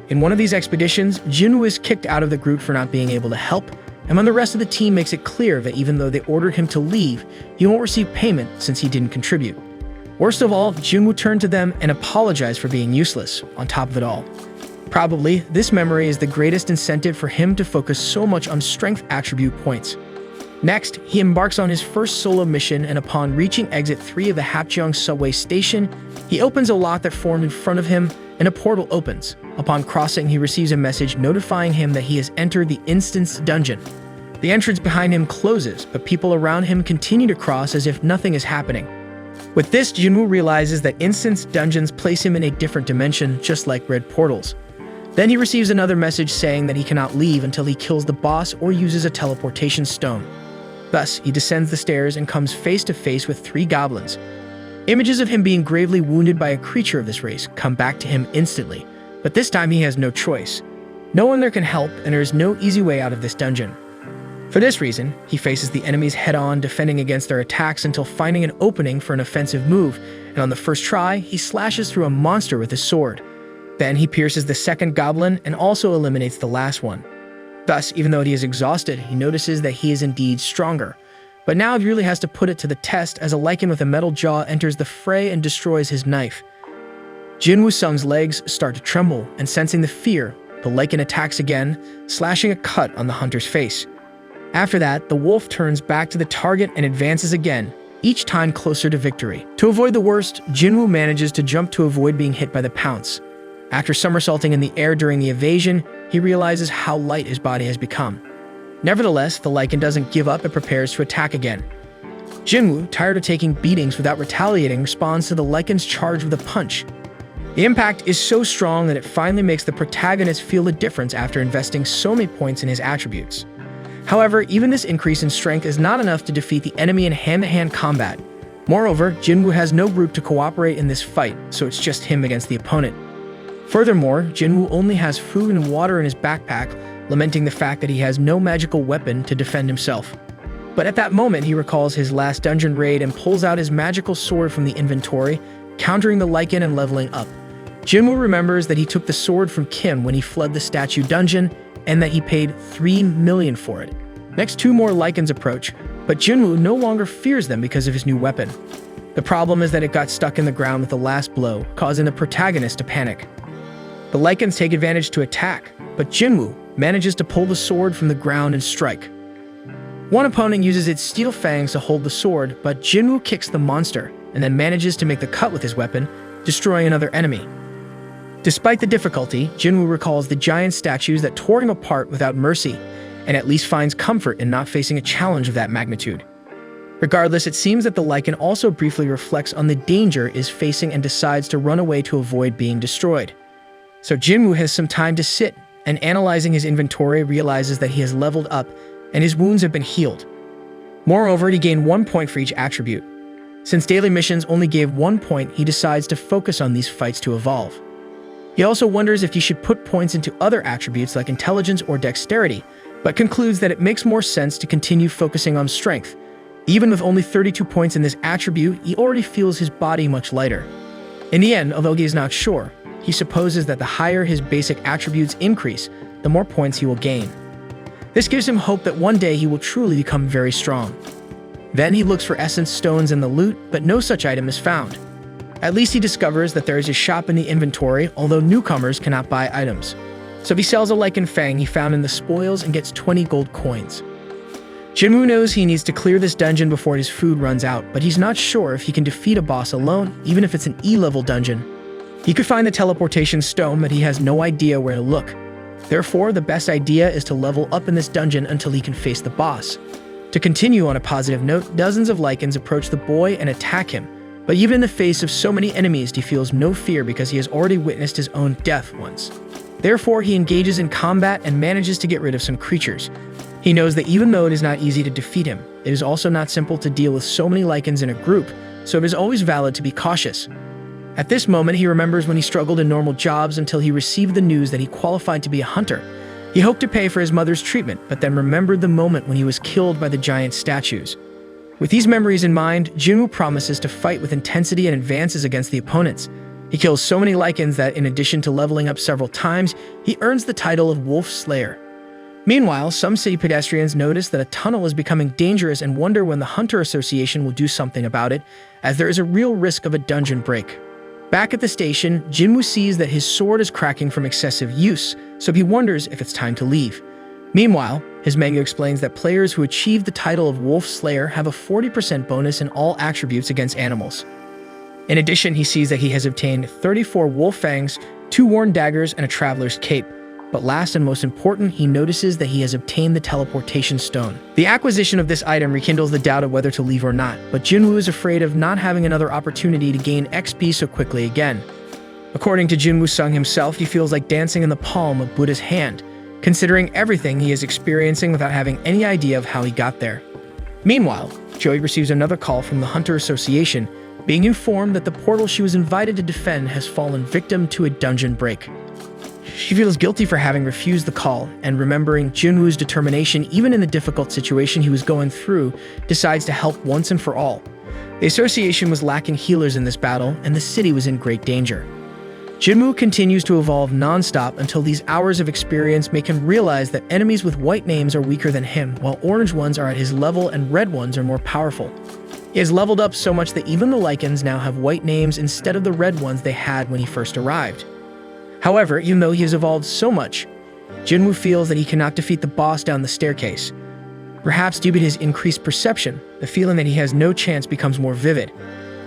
S1: In one of these expeditions, Jinwoo is kicked out of the group for not being able to help, and when the rest of the team makes it clear that even though they ordered him to leave, he won't receive payment since he didn't contribute. Worst of all, Jinwoo turned to them and apologized for being useless, on top of it all. Probably, this memory is the greatest incentive for him to focus so much on strength attribute points. Next, he embarks on his first solo mission, and upon reaching exit 3 of the Hapjeong subway station, he opens a lock that formed in front of him, and a portal opens. Upon crossing, he receives a message notifying him that he has entered the instance dungeon. The entrance behind him closes, but people around him continue to cross as if nothing is happening. With this, Jinwoo realizes that instance dungeons place him in a different dimension, just like red portals. Then he receives another message saying that he cannot leave until he kills the boss or uses a teleportation stone. Thus, he descends the stairs and comes face to face with 3 goblins. Images of him being gravely wounded by a creature of this race come back to him instantly, but this time he has no choice. No one there can help, and there is no easy way out of this dungeon. For this reason, he faces the enemies head-on, defending against their attacks until finding an opening for an offensive move, and on the first try, he slashes through a monster with his sword. Then he pierces the second goblin and also eliminates the last one. Thus, even though he is exhausted, he notices that he is indeed stronger. But now he really has to put it to the test as a lichen with a metal jaw enters the fray and destroys his knife. Jinwoo Sung's legs start to tremble, and sensing the fear, the lichen attacks again, slashing a cut on the hunter's face. After that, the wolf turns back to the target and advances again, each time closer to victory. To avoid the worst, Jinwoo manages to jump to avoid being hit by the pounce. After somersaulting in the air during the evasion, he realizes how light his body has become. Nevertheless, the lichen doesn't give up and prepares to attack again. Jinwoo, tired of taking beatings without retaliating, responds to the lichen's charge with a punch. The impact is so strong that it finally makes the protagonist feel the difference after investing so many points in his attributes. However, even this increase in strength is not enough to defeat the enemy in hand-to-hand combat. Moreover, Jinwoo has no group to cooperate in this fight, so it's just him against the opponent. Furthermore, Jinwoo only has food and water in his backpack, lamenting the fact that he has no magical weapon to defend himself. But at that moment, he recalls his last dungeon raid and pulls out his magical sword from the inventory, countering the Lycan and leveling up. Jinwoo remembers that he took the sword from Kim when he fled the statue dungeon, and that he paid 3 million for it. Next, 2 more Lycans approach, but Jinwoo no longer fears them because of his new weapon. The problem is that it got stuck in the ground with the last blow, causing the protagonist to panic. The Lycans take advantage to attack, but Jinwoo manages to pull the sword from the ground and strike. One opponent uses its steel fangs to hold the sword, but Jinwoo kicks the monster and then manages to make the cut with his weapon, destroying another enemy. Despite the difficulty, Jinwoo recalls the giant statues that tore him apart without mercy, and at least finds comfort in not facing a challenge of that magnitude. Regardless, it seems that the Lycan also briefly reflects on the danger is facing and decides to run away to avoid being destroyed. So Jinwoo has some time to sit, and analyzing his inventory realizes that he has leveled up and his wounds have been healed. Moreover, he gained 1 point for each attribute. Since daily missions only gave 1 point, he decides to focus on these fights to evolve. He also wonders if he should put points into other attributes like intelligence or dexterity, but concludes that it makes more sense to continue focusing on strength. Even with only 32 points in this attribute, he already feels his body much lighter. In the end, although he is not sure, he supposes that the higher his basic attributes increase, the more points he will gain. This gives him hope that one day he will truly become very strong. Then he looks for essence stones in the loot, but no such item is found. At least he discovers that there is a shop in the inventory, although newcomers cannot buy items. So he sells a Lycan Fang he found in the spoils and gets 20 gold coins. Jinwoo knows he needs to clear this dungeon before his food runs out, but he's not sure if he can defeat a boss alone, even if it's an E-level dungeon. He could find the teleportation stone, but he has no idea where to look. Therefore, the best idea is to level up in this dungeon until he can face the boss. To continue on a positive note, dozens of Lycans approach the boy and attack him, but even in the face of so many enemies, he feels no fear because he has already witnessed his own death once. Therefore, he engages in combat and manages to get rid of some creatures. He knows that even though it is not easy to defeat him, it is also not simple to deal with so many Lycans in a group, so it is always valid to be cautious. At this moment, he remembers when he struggled in normal jobs until he received the news that he qualified to be a hunter. He hoped to pay for his mother's treatment, but then remembered the moment when he was killed by the giant statues. With these memories in mind, Jinwoo promises to fight with intensity and advances against the opponents. He kills so many Lycans that, in addition to leveling up several times, he earns the title of Wolf Slayer. Meanwhile, some city pedestrians notice that a tunnel is becoming dangerous and wonder when the Hunter Association will do something about it, as there is a real risk of a dungeon break. Back at the station, Jinwoo sees that his sword is cracking from excessive use, so he wonders if it's time to leave. Meanwhile, his manga explains that players who achieve the title of Wolf Slayer have a 40% bonus in all attributes against animals. In addition, he sees that he has obtained 34 wolf fangs, 2 worn daggers, and a traveler's cape. But last and most important, he notices that he has obtained the teleportation stone. The acquisition of this item rekindles the doubt of whether to leave or not, but Jinwoo is afraid of not having another opportunity to gain XP so quickly again. According to Jinwoo Sung himself, he feels like dancing in the palm of Buddha's hand, considering everything he is experiencing without having any idea of how he got there. Meanwhile, Joey receives another call from the Hunter Association, being informed that the portal she was invited to defend has fallen victim to a dungeon break. She feels guilty for having refused the call, and remembering Jinwoo's determination even in the difficult situation he was going through, decides to help once and for all. The association was lacking healers in this battle, and the city was in great danger. Jinwoo continues to evolve non-stop until these hours of experience make him realize that enemies with white names are weaker than him, while orange ones are at his level and red ones are more powerful. He has leveled up so much that even the Lycans now have white names instead of the red ones they had when he first arrived. However, even though he has evolved so much, Jinwoo feels that he cannot defeat the boss down the staircase. Perhaps due to his increased perception, the feeling that he has no chance becomes more vivid.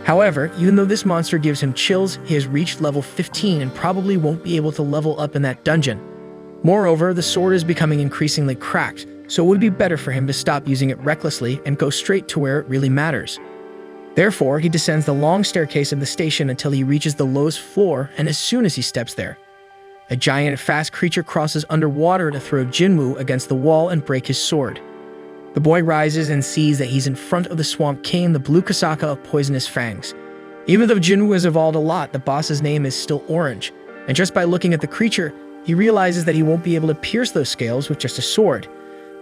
S1: However, even though this monster gives him chills, he has reached level 15 and probably won't be able to level up in that dungeon. Moreover, the sword is becoming increasingly cracked, so it would be better for him to stop using it recklessly and go straight to where it really matters. Therefore, he descends the long staircase of the station until he reaches the lowest floor, and as soon as he steps there, a giant fast creature crosses underwater to throw Jinwoo against the wall and break his sword. The boy rises and sees that he's in front of the Swamp King, the blue Kasaka of poisonous fangs. Even though Jinwoo has evolved a lot, the boss's name is still Orange, and just by looking at the creature, he realizes that he won't be able to pierce those scales with just a sword.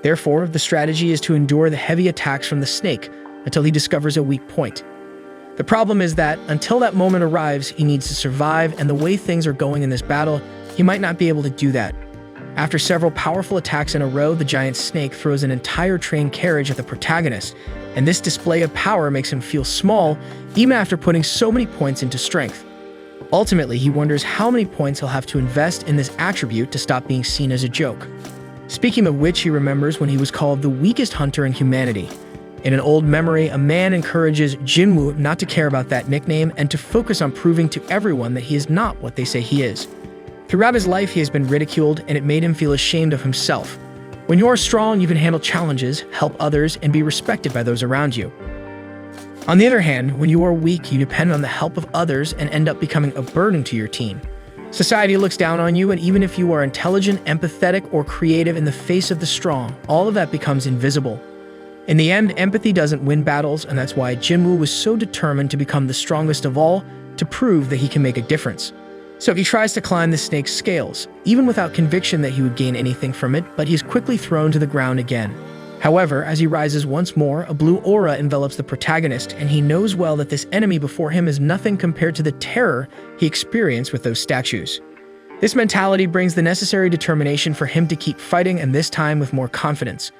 S1: Therefore, the strategy is to endure the heavy attacks from the snake until he discovers a weak point. The problem is that, until that moment arrives, he needs to survive, and the way things are going in this battle, he might not be able to do that. After several powerful attacks in a row, the giant snake throws an entire train carriage at the protagonist, and this display of power makes him feel small, even after putting so many points into strength. Ultimately, he wonders how many points he'll have to invest in this attribute to stop being seen as a joke. Speaking of which, he remembers when he was called the weakest hunter in humanity. In an old memory, a man encourages Jinwoo not to care about that nickname and to focus on proving to everyone that he is not what they say he is. Throughout his life, he has been ridiculed, and it made him feel ashamed of himself. When you are strong, you can handle challenges, help others, and be respected by those around you. On the other hand, when you are weak, you depend on the help of others and end up becoming a burden to your team. Society looks down on you, and even if you are intelligent, empathetic, or creative in the face of the strong, all of that becomes invisible. In the end, empathy doesn't win battles, and that's why Jinwoo was so determined to become the strongest of all, to prove that he can make a difference. So he tries to climb the snake's scales, even without conviction that he would gain anything from it, but he's quickly thrown to the ground again. However, as he rises once more, a blue aura envelops the protagonist, and he knows well that this enemy before him is nothing compared to the terror he experienced with those statues. This mentality brings the necessary determination for him to keep fighting, and this time with more confidence.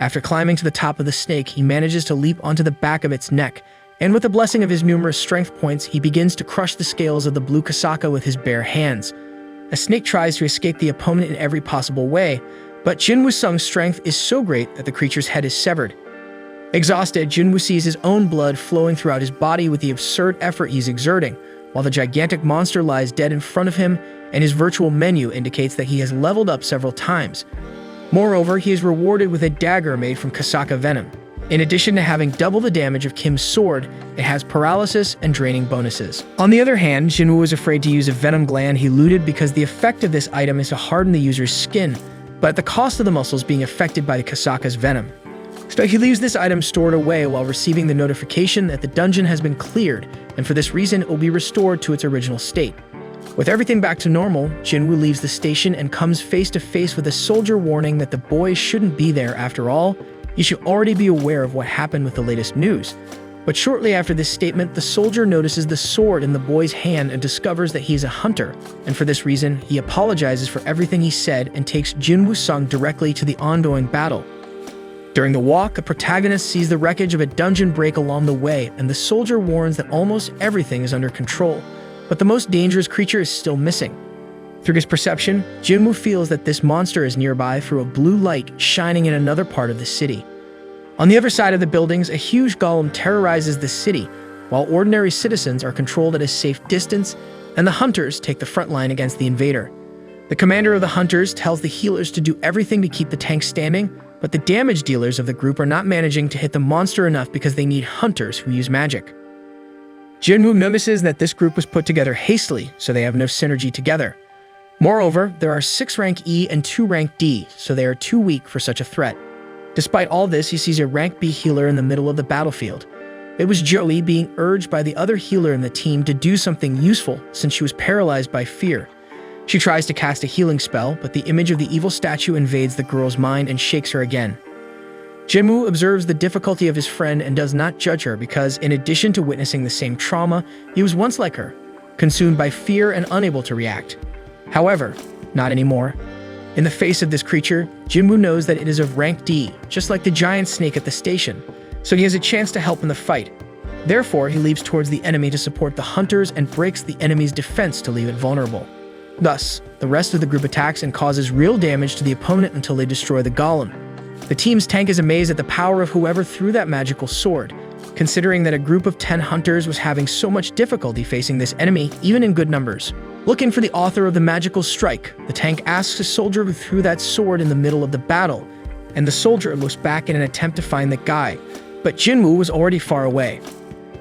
S1: After climbing to the top of the snake, he manages to leap onto the back of its neck, and with the blessing of his numerous strength points, he begins to crush the scales of the blue Kasaka with his bare hands. A snake tries to escape the opponent in every possible way, but Jinwoo Sung's strength is so great that the creature's head is severed. Exhausted, Jinwoo sees his own blood flowing throughout his body with the absurd effort he's exerting, while the gigantic monster lies dead in front of him, and his virtual menu indicates that he has leveled up several times. Moreover, he is rewarded with a dagger made from Kasaka venom. In addition to having double the damage of Kim's sword, it has paralysis and draining bonuses. On the other hand, Jinwoo was afraid to use a venom gland he looted because the effect of this item is to harden the user's skin, but at the cost of the muscles being affected by the Kasaka's venom. So he leaves this item stored away while receiving the notification that the dungeon has been cleared, and for this reason it will be restored to its original state. With everything back to normal, Jinwoo leaves the station and comes face to face with a soldier warning that the boy shouldn't be there after all. You should already be aware of what happened with the latest news. But shortly after this statement, the soldier notices the sword in the boy's hand and discovers that he is a hunter, and for this reason, he apologizes for everything he said and takes Jinwoo Sung directly to the ongoing battle. During the walk, the protagonist sees the wreckage of a dungeon break along the way, and the soldier warns that almost everything is under control, but the most dangerous creature is still missing. Through his perception, Jinwoo feels that this monster is nearby through a blue light shining in another part of the city. On the other side of the buildings, a huge golem terrorizes the city, while ordinary citizens are controlled at a safe distance, and the hunters take the front line against the invader. The commander of the hunters tells the healers to do everything to keep the tank standing, but the damage dealers of the group are not managing to hit the monster enough because they need hunters who use magic. Jinwoo notices that this group was put together hastily, so they have no synergy together. Moreover, there are 6 rank E and 2 rank D, so they are too weak for such a threat. Despite all this, he sees a rank B healer in the middle of the battlefield. It was Joey being urged by the other healer in the team to do something useful since she was paralyzed by fear. She tries to cast a healing spell, but the image of the evil statue invades the girl's mind and shakes her again. Jinwoo observes the difficulty of his friend and does not judge her because, in addition to witnessing the same trauma, he was once like her, consumed by fear and unable to react. However, not anymore. In the face of this creature, Jinwoo knows that it is of rank D, just like the giant snake at the station, so he has a chance to help in the fight. Therefore, he leaps towards the enemy to support the hunters and breaks the enemy's defense to leave it vulnerable. Thus, the rest of the group attacks and causes real damage to the opponent until they destroy the golem. The team's tank is amazed at the power of whoever threw that magical sword, considering that a group of 10 hunters was having so much difficulty facing this enemy, even in good numbers. Looking for the author of the magical strike, the tank asks a soldier who threw that sword in the middle of the battle, and the soldier looks back in an attempt to find the guy, but Jinwoo was already far away.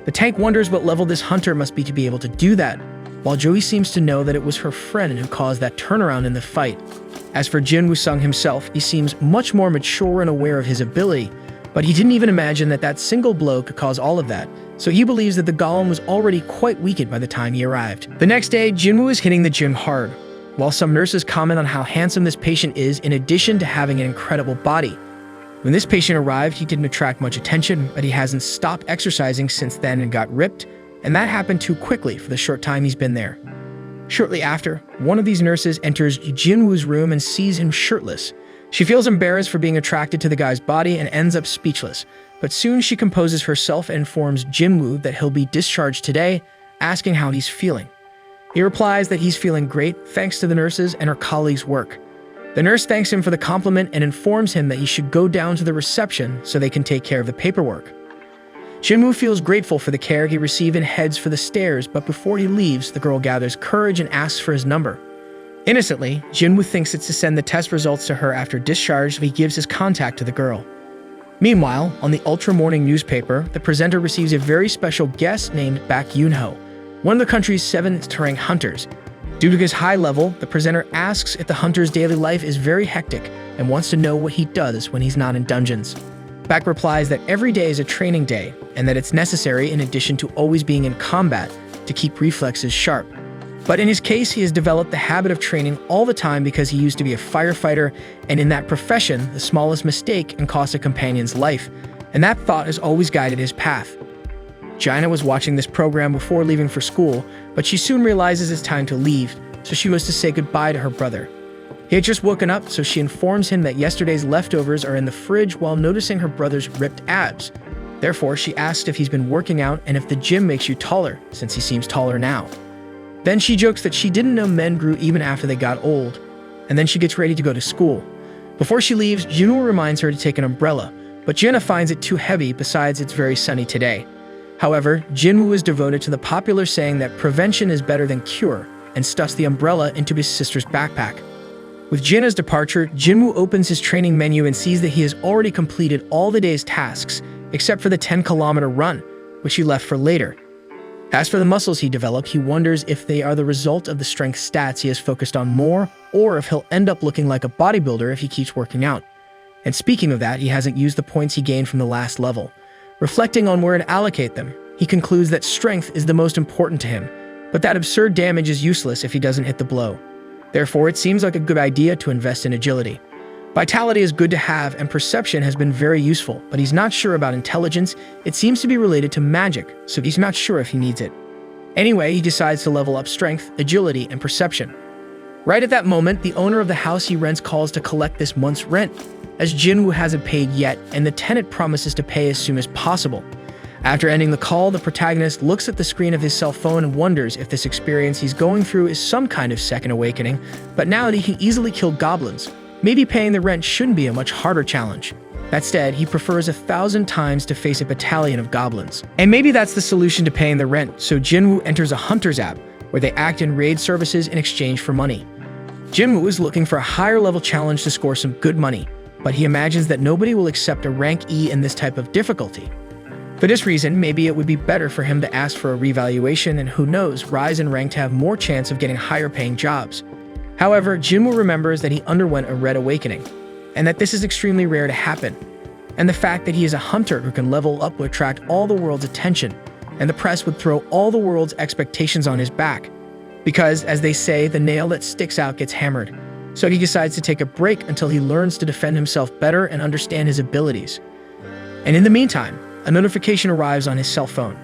S1: The tank wonders what level this hunter must be to be able to do that, while Joey seems to know that it was her friend who caused that turnaround in the fight. As for Jinwoo Sung himself, he seems much more mature and aware of his ability, But he didn't even imagine that that single blow could cause all of that, so he believes that the golem was already quite weakened by the time he arrived. The next day, Jinwoo is hitting the gym hard, while some nurses comment on how handsome this patient is in addition to having an incredible body. When this patient arrived, he didn't attract much attention, but he hasn't stopped exercising since then and got ripped, and that happened too quickly for the short time he's been there. Shortly after, one of these nurses enters Jinwoo's room and sees him shirtless. She feels embarrassed for being attracted to the guy's body and ends up speechless, but soon she composes herself and informs Jinwoo that he'll be discharged today, asking how he's feeling. He replies that he's feeling great thanks to the nurses and her colleagues' work. The nurse thanks him for the compliment and informs him that he should go down to the reception so they can take care of the paperwork. Jinwoo feels grateful for the care he received and heads for the stairs, but before he leaves, the girl gathers courage and asks for his number. Innocently, Jinwoo thinks it's to send the test results to her after discharge, so he gives his contact to the girl. Meanwhile, on the Ultra Morning newspaper, the presenter receives a very special guest named Baek Yoon-ho, one of the country's 7th-rank hunters. Due to his high level, the presenter asks if the hunter's daily life is very hectic and wants to know what he does when he's not in dungeons. Baek replies that every day is a training day and that it's necessary in addition to always being in combat to keep reflexes sharp. But in his case, he has developed the habit of training all the time because he used to be a firefighter, and in that profession, the smallest mistake can cost a companion's life, and that thought has always guided his path. Jaina was watching this program before leaving for school, but she soon realizes it's time to leave, so she goes to say goodbye to her brother. He had just woken up, so she informs him that yesterday's leftovers are in the fridge while noticing her brother's ripped abs. Therefore, she asks if he's been working out and if the gym makes you taller, since he seems taller now. Then she jokes that she didn't know men grew even after they got old, and then she gets ready to go to school. Before she leaves, Jinwoo reminds her to take an umbrella, but Jaina finds it too heavy, besides it's very sunny today. However, Jinwoo is devoted to the popular saying that prevention is better than cure, and stuffs the umbrella into his sister's backpack. With Jaina's departure, Jinwoo opens his training menu and sees that he has already completed all the day's tasks, except for the 10-kilometer run, which he left for later. As for the muscles he developed, he wonders if they are the result of the strength stats he has focused on more, or if he'll end up looking like a bodybuilder if he keeps working out. And speaking of that, he hasn't used the points he gained from the last level. Reflecting on where to allocate them, he concludes that strength is the most important to him, but that absurd damage is useless if he doesn't hit the blow. Therefore, it seems like a good idea to invest in agility. Vitality is good to have, and perception has been very useful, but he's not sure about intelligence. It seems to be related to magic, so he's not sure if he needs it. Anyway, he decides to level up strength, agility, and perception. Right at that moment, the owner of the house he rents calls to collect this month's rent, as Jinwoo hasn't paid yet, and the tenant promises to pay as soon as possible. After ending the call, the protagonist looks at the screen of his cell phone and wonders if this experience he's going through is some kind of second awakening, but now that he can easily kill goblins, maybe paying the rent shouldn't be a much harder challenge. Instead, he prefers 1,000 times to face a battalion of goblins. And maybe that's the solution to paying the rent, so Jinwoo enters a hunter's app, where they act in raid services in exchange for money. Jinwoo is looking for a higher level challenge to score some good money, but he imagines that nobody will accept a rank E in this type of difficulty. For this reason, maybe it would be better for him to ask for a revaluation and who knows, rise in rank to have more chance of getting higher paying jobs. However, Jinwoo remembers that he underwent a red awakening, and that this is extremely rare to happen, and the fact that he is a hunter who can level up would attract all the world's attention, and the press would throw all the world's expectations on his back. Because, as they say, the nail that sticks out gets hammered. So he decides to take a break until he learns to defend himself better and understand his abilities. And in the meantime, a notification arrives on his cell phone.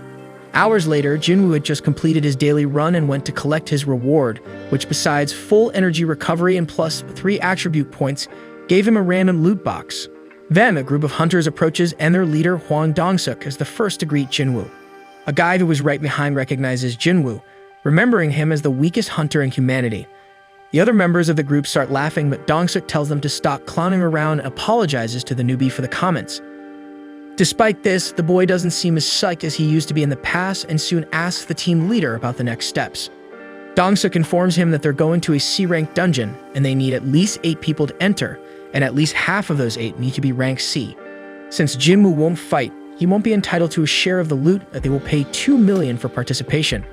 S1: Hours later, Jinwoo had just completed his daily run and went to collect his reward, which besides full energy recovery and plus 3 attribute points, gave him a random loot box. Then, a group of hunters approaches and their leader, Hwang Dong-suk, is the first to greet Jinwoo. A guy who was right behind recognizes Jinwoo, remembering him as the weakest hunter in humanity. The other members of the group start laughing, but Dong-suk tells them to stop clowning around and apologizes to the newbie for the comments. Despite this, the boy doesn't seem as psyched as he used to be in the past and soon asks the team leader about the next steps. Dong-suk informs him that they're going to a C-rank dungeon and they need at least 8 people to enter, and at least half of those 8 need to be rank C. Since Jinwoo won't fight, he won't be entitled to a share of the loot that they will pay 2 million for participation.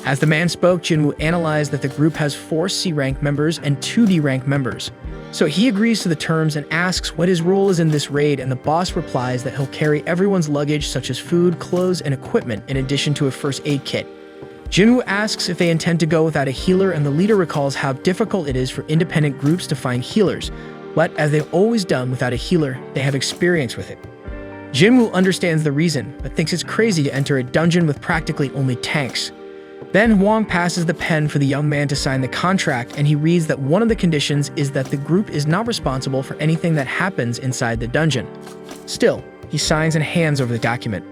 S1: As the man spoke, Jinwoo analyzed that the group has 4 C-rank members and 2 D-rank members. So he agrees to the terms and asks what his role is in this raid, and the boss replies that he'll carry everyone's luggage such as food, clothes, and equipment in addition to a first aid kit. Jinwoo asks if they intend to go without a healer, and the leader recalls how difficult it is for independent groups to find healers, but as they've always done without a healer, they have experience with it. Jinwoo understands the reason, but thinks it's crazy to enter a dungeon with practically only tanks. Then Hwang passes the pen for the young man to sign the contract, and he reads that one of the conditions is that the group is not responsible for anything that happens inside the dungeon. Still, he signs and hands over the document.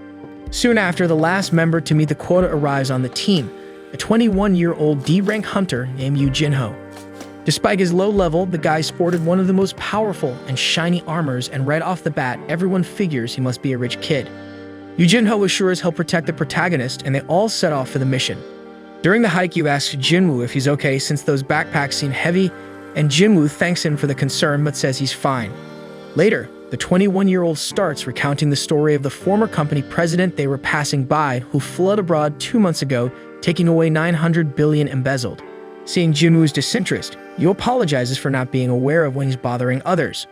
S1: Soon after, the last member to meet the quota arrives on the team, a 21-year-old D-rank hunter named Yoo Jin-ho. Despite his low level, the guy sported one of the most powerful and shiny armors, and right off the bat, everyone figures he must be a rich kid. Yoo Jin-ho assures he'll protect the protagonist, and they all set off for the mission. During the hike, Yoo asks Jinwoo if he's okay since those backpacks seem heavy, and Jinwoo thanks him for the concern but says he's fine. Later, the 21-year-old starts recounting the story of the former company president they were passing by who fled abroad 2 months ago, taking away 900 billion embezzled. Seeing Jinwoo's disinterest, Yoo apologizes for not being aware of when he's bothering others.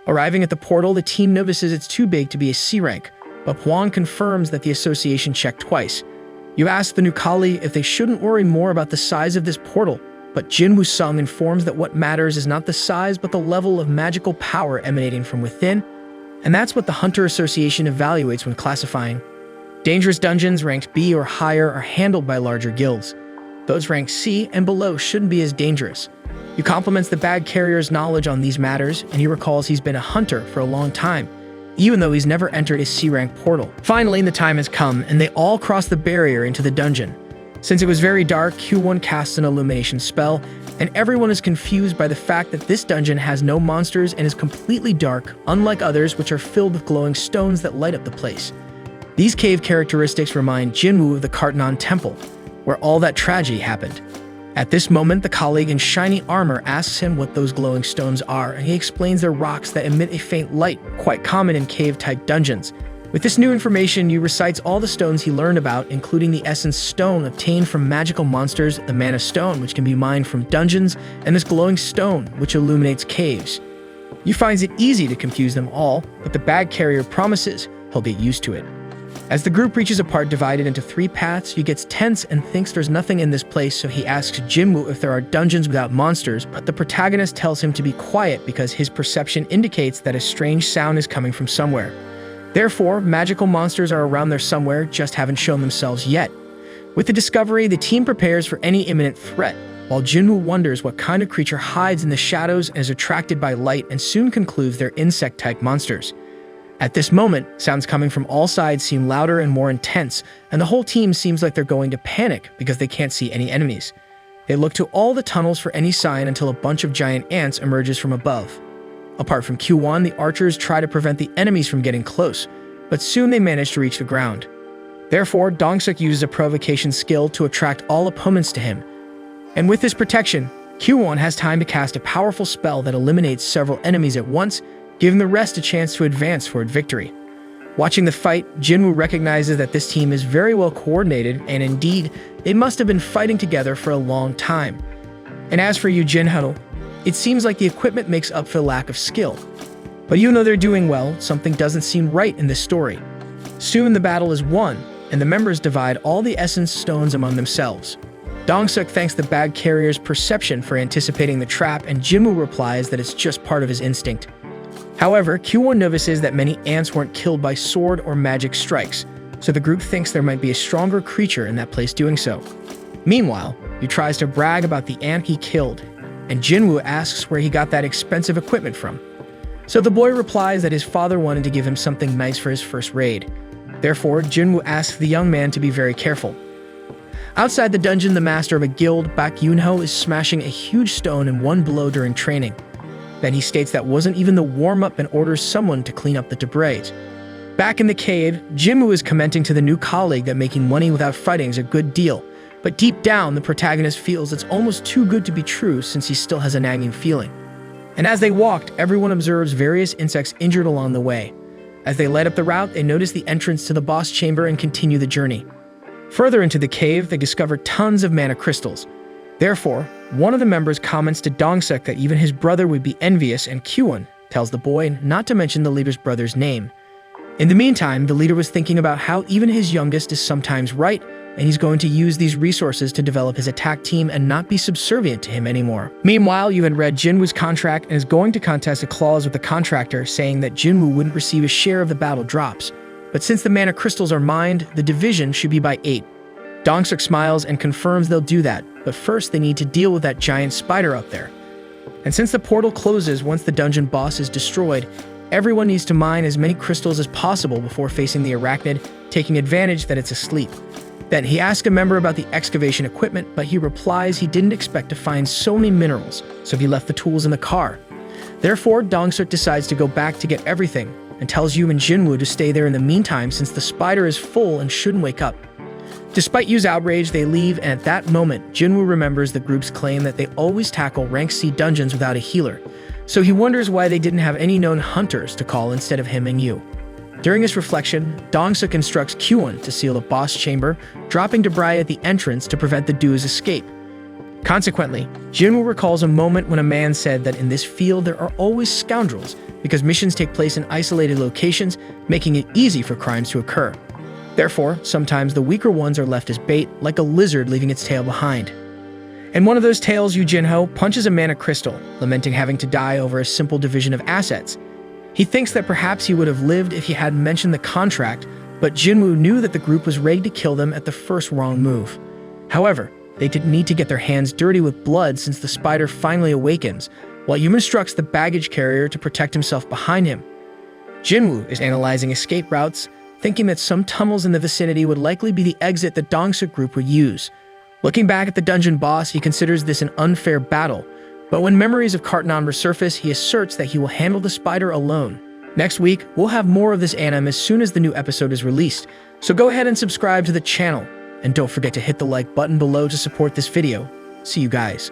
S1: Arriving at the portal, the team notices it's too big to be a C rank, but Hwang confirms that the association checked twice. Yoo asks the new colleague if they shouldn't worry more about the size of this portal, but Jinwoo Sung informs that what matters is not the size but the level of magical power emanating from within, and that's what the Hunter Association evaluates when classifying. Dangerous dungeons ranked B or higher are handled by larger guilds. Those ranked C and below shouldn't be as dangerous. Yoo compliments the bag carrier's knowledge on these matters, and he recalls he's been a hunter for a long time, even though he's never entered a C-rank portal. Finally, the time has come, and they all cross the barrier into the dungeon. Since it was very dark, Q1 casts an illumination spell, and everyone is confused by the fact that this dungeon has no monsters and is completely dark, unlike others which are filled with glowing stones that light up the place. These cave characteristics remind Jinwoo of the Kartanon Temple, where all that tragedy happened. At this moment, the colleague in shiny armor asks him what those glowing stones are, and he explains they're rocks that emit a faint light, quite common in cave-type dungeons. With this new information, Yoo recites all the stones he learned about, including the Essence Stone obtained from magical monsters, the Mana Stone, which can be mined from dungeons, and this glowing stone, which illuminates caves. Yoo finds it easy to confuse them all, but the bag carrier promises he'll get used to it. As the group reaches a part divided into 3 paths, Yoo gets tense and thinks there's nothing in this place, so he asks Jinwoo if there are dungeons without monsters, but the protagonist tells him to be quiet because his perception indicates that a strange sound is coming from somewhere. Therefore, magical monsters are around there somewhere, just haven't shown themselves yet. With the discovery, the team prepares for any imminent threat, while Jinwoo wonders what kind of creature hides in the shadows and is attracted by light, and soon concludes they're insect-type monsters. At this moment, sounds coming from all sides seem louder and more intense, and the whole team seems like they're going to panic because they can't see any enemies. They look to all the tunnels for any sign until a bunch of giant ants emerges from above. Apart from Q1, the archers try to prevent the enemies from getting close, but soon they manage to reach the ground. Therefore, Dong-suk uses a provocation skill to attract all opponents to him. And with this protection, Q1 has time to cast a powerful spell that eliminates several enemies at once, giving the rest a chance to advance toward victory. Watching the fight, Jinwoo recognizes that this team is very well coordinated, and indeed, they must have been fighting together for a long time. And as for Yoo Jin-ho, it seems like the equipment makes up for the lack of skill. But even though they're doing well, something doesn't seem right in this story. Soon the battle is won, and the members divide all the essence stones among themselves. Dong-suk thanks the bag carrier's perception for anticipating the trap, and Jinwoo replies that it's just part of his instinct. However, Q1 notices that many ants weren't killed by sword or magic strikes, so the group thinks there might be a stronger creature in that place doing so. Meanwhile, he tries to brag about the ant he killed, and Jinwoo asks where he got that expensive equipment from. So the boy replies that his father wanted to give him something nice for his first raid. Therefore, Jinwoo asks the young man to be very careful. Outside the dungeon, the master of a guild, Bak Yoon-ho, is smashing a huge stone in one blow during training. Then he states that wasn't even the warm-up and orders someone to clean up the debris. Back in the cave, Jinwoo is commenting to the new colleague that making money without fighting is a good deal, but deep down, the protagonist feels it's almost too good to be true since he still has a nagging feeling. And as they walked, everyone observes various insects injured along the way. As they light up the route, they notice the entrance to the boss chamber and continue the journey. Further into the cave, they discover tons of mana crystals. Therefore, One of the members comments to Dong-suk that even his brother would be envious, and Kyuwon tells the boy not to mention the leader's brother's name. In the meantime, the leader was thinking about how even his youngest is sometimes right, and he's going to use these resources to develop his attack team and not be subservient to him anymore. Meanwhile, you had read Jinwoo's contract and is going to contest a clause with the contractor saying that Jinwoo wouldn't receive a share of the battle drops. But since the mana crystals are mined, the division should be by 8. Dong-suk smiles and confirms they'll do that, but first they need to deal with that giant spider up there. And since the portal closes once the dungeon boss is destroyed, everyone needs to mine as many crystals as possible before facing the arachnid, taking advantage that it's asleep. Then he asks a member about the excavation equipment, but he replies he didn't expect to find so many minerals, so he left the tools in the car. Therefore, Dong-suk decides to go back to get everything, and tells Yu and Jinwoo to stay there in the meantime since the spider is full and shouldn't wake up. Despite Yu's outrage, they leave, and at that moment, Jinwoo remembers the group's claim that they always tackle rank C dungeons without a healer, so he wonders why they didn't have any known hunters to call instead of him and Yu. During his reflection, Dong-suk instructs Kyuwon to seal the boss chamber, dropping debris at the entrance to prevent the Du's escape. Consequently, Jinwoo recalls a moment when a man said that in this field there are always scoundrels because missions take place in isolated locations, making it easy for crimes to occur. Therefore, sometimes the weaker ones are left as bait, like a lizard leaving its tail behind. In one of those tales, Yu Jinho punches a mana crystal, lamenting having to die over a simple division of assets. He thinks that perhaps he would have lived if he hadn't mentioned the contract, but Jinwoo knew that the group was ready to kill them at the first wrong move. However, they didn't need to get their hands dirty with blood since the spider finally awakens, while Yu instructs the baggage carrier to protect himself behind him. Jinwoo is analyzing escape routes, thinking that some tunnels in the vicinity would likely be the exit the Dong-suk group would use. Looking back at the dungeon boss, he considers this an unfair battle, but when memories of Cartnon resurface, he asserts that he will handle the spider alone. Next week, we'll have more of this anime as soon as the new episode is released, so go ahead and subscribe to the channel, and don't forget to hit the like button below to support this video. See you guys.